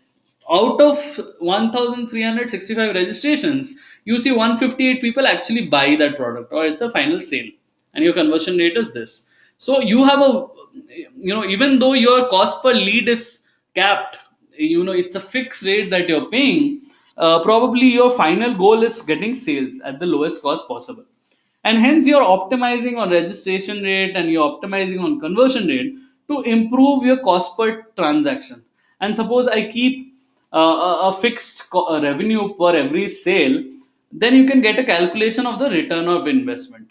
out of 1365 registrations, you see 158 people actually buy that product, or it's a final sale, and your conversion rate is this. So you have a, even though your cost per lead is capped, it's a fixed rate that you're paying. Probably your final goal is getting sales at the lowest cost possible, and hence you're optimizing on registration rate and you're optimizing on conversion rate to improve your cost per transaction. And suppose I keep a fixed revenue per every sale, then you can get a calculation of the return of investment.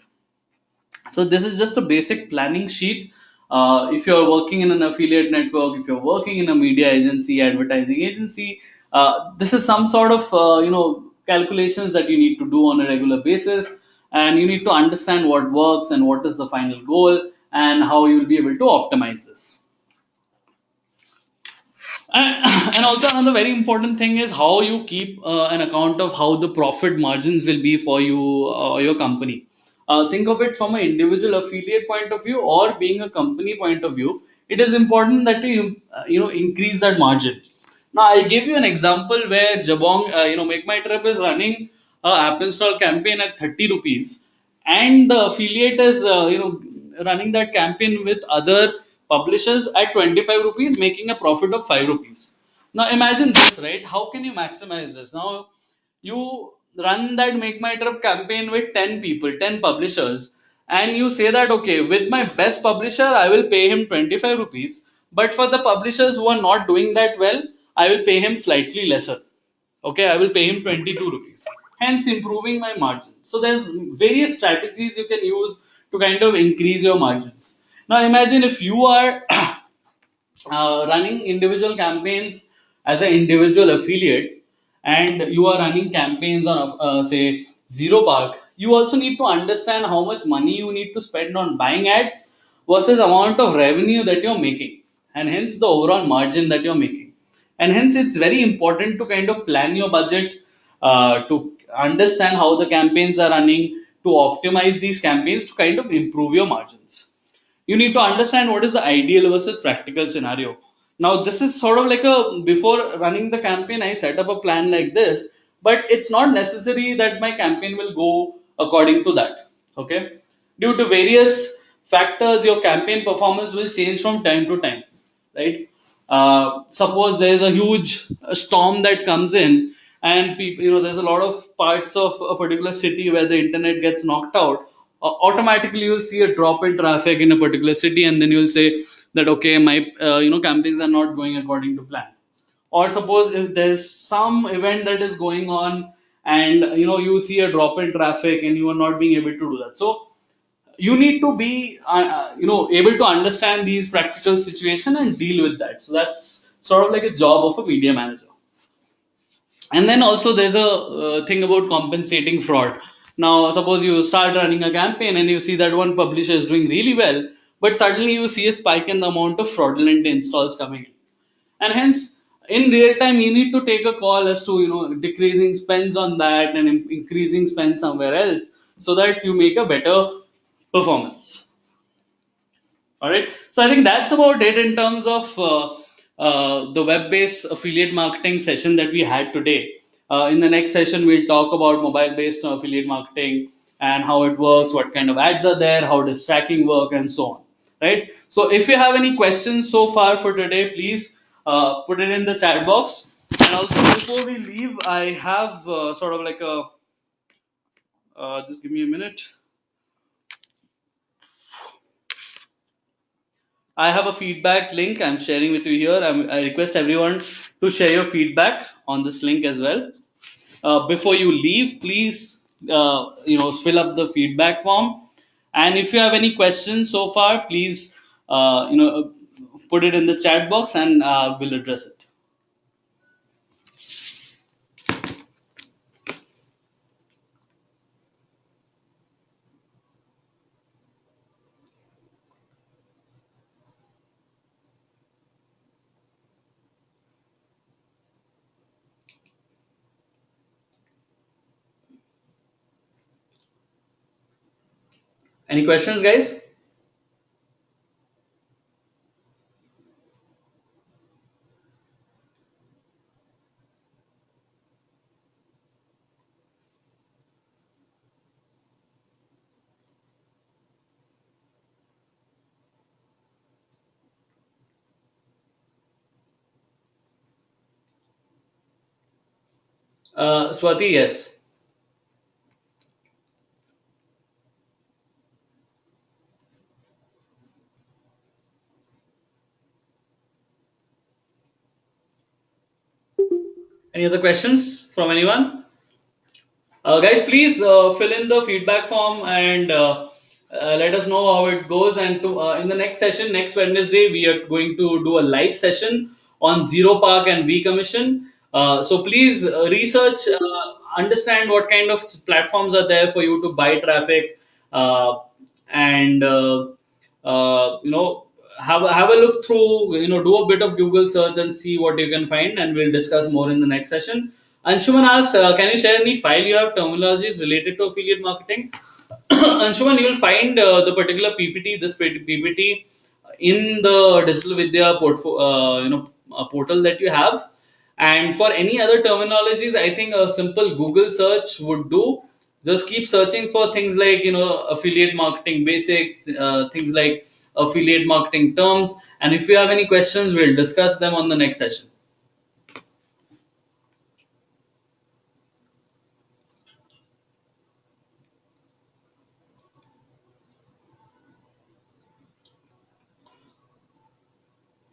So this is just a basic planning sheet. If you're working in an affiliate network, if you're working in a media agency, advertising agency, this is some sort of calculations that you need to do on a regular basis, and you need to understand what works and what is the final goal and how you will be able to optimize this. And also another very important thing is how you keep an account of how the profit margins will be for you or your company. Think of it from an individual affiliate point of view or being a company point of view. It is important that you increase that margin. Now I'll give you an example where Jabong, Make My Trip is running a app install campaign at 30 rupees, and the affiliate is running that campaign with other publishers at 25 rupees, making a profit of 5 rupees. Now imagine this, right? How can you maximize this? Now you run that Make My Trip campaign with 10 people, 10 publishers, and you say that, okay, with my best publisher I will pay him 25 rupees, but for the publishers who are not doing that well, I will pay him slightly lesser. Okay, I will pay him 22 rupees, hence improving my margin. So there's various strategies you can use to kind of increase your margins. Now imagine if you are running individual campaigns as an individual affiliate, and you are running campaigns on say zero park. You also need to understand how much money you need to spend on buying ads versus amount of revenue that you're making, and hence the overall margin that you're making. And hence it's very important to kind of plan your budget, to understand how the campaigns are running, to optimize these campaigns to kind of improve your margins. You need to understand what is the ideal versus practical scenario. Now this is sort of like a, before running the campaign I set up a plan like this, but it's not necessary that my campaign will go according to that. Okay, due to various factors your campaign performance will change from time to time, right? Suppose there's a huge storm that comes in, and people, there's a lot of parts of a particular city where the internet gets knocked out. Automatically you'll see a drop in traffic in a particular city, and then you'll say that, okay, my campaigns are not going according to plan. Or suppose if there's some event that is going on, and you see a drop in traffic and you are not being able to do that. So you need to be able to understand these practical situation and deal with that. So that's sort of like a job of a media manager. And then also there's a thing about compensating fraud. Now suppose you start running a campaign and you see that one publisher is doing really well, but suddenly you see a spike in the amount of fraudulent installs coming in, and hence in real time you need to take a call as to decreasing spends on that and increasing spends somewhere else, so that you make a better performance. All right. So I think that's about it in terms of the web based affiliate marketing session that we had today. In the next session, we'll talk about mobile based affiliate marketing and how it works, what kind of ads are there, how does tracking work, and so on. Right. So if you have any questions so far for today, please put it in the chat box. And also, before we leave, I have sort of like a just give me a minute. I have a feedback link I'm sharing with you here. I request everyone to share your feedback on this link as well. Before you leave, please fill up the feedback form. And if you have any questions so far, please put it in the chat box, and we'll address it. Any questions, guys? Swati, yes. Any other questions from anyone? Guys, please fill in the feedback form and let us know how it goes. And in the next session, next Wednesday, we are going to do a live session on Zero Park and V Commission. So please research, understand what kind of platforms are there for you to buy traffic, and have a look through. Do a bit of Google search and see what you can find, and we'll discuss more in the next session. Anshuman asks, can you share any file you have terminologies related to affiliate marketing? Anshuman, you will find the particular PPT, this PPT, in the Digital Vidya portal that you have. And for any other terminologies, I think a simple Google search would do. Just keep searching for things like affiliate marketing basics, things like affiliate marketing terms. And if you have any questions, we'll discuss them on the next session.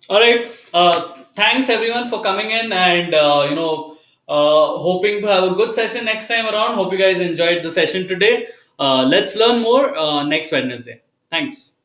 All right. Thanks everyone for coming in, and hoping to have a good session next time around. Hope you guys enjoyed the session today. Let's learn more next Wednesday. Thanks.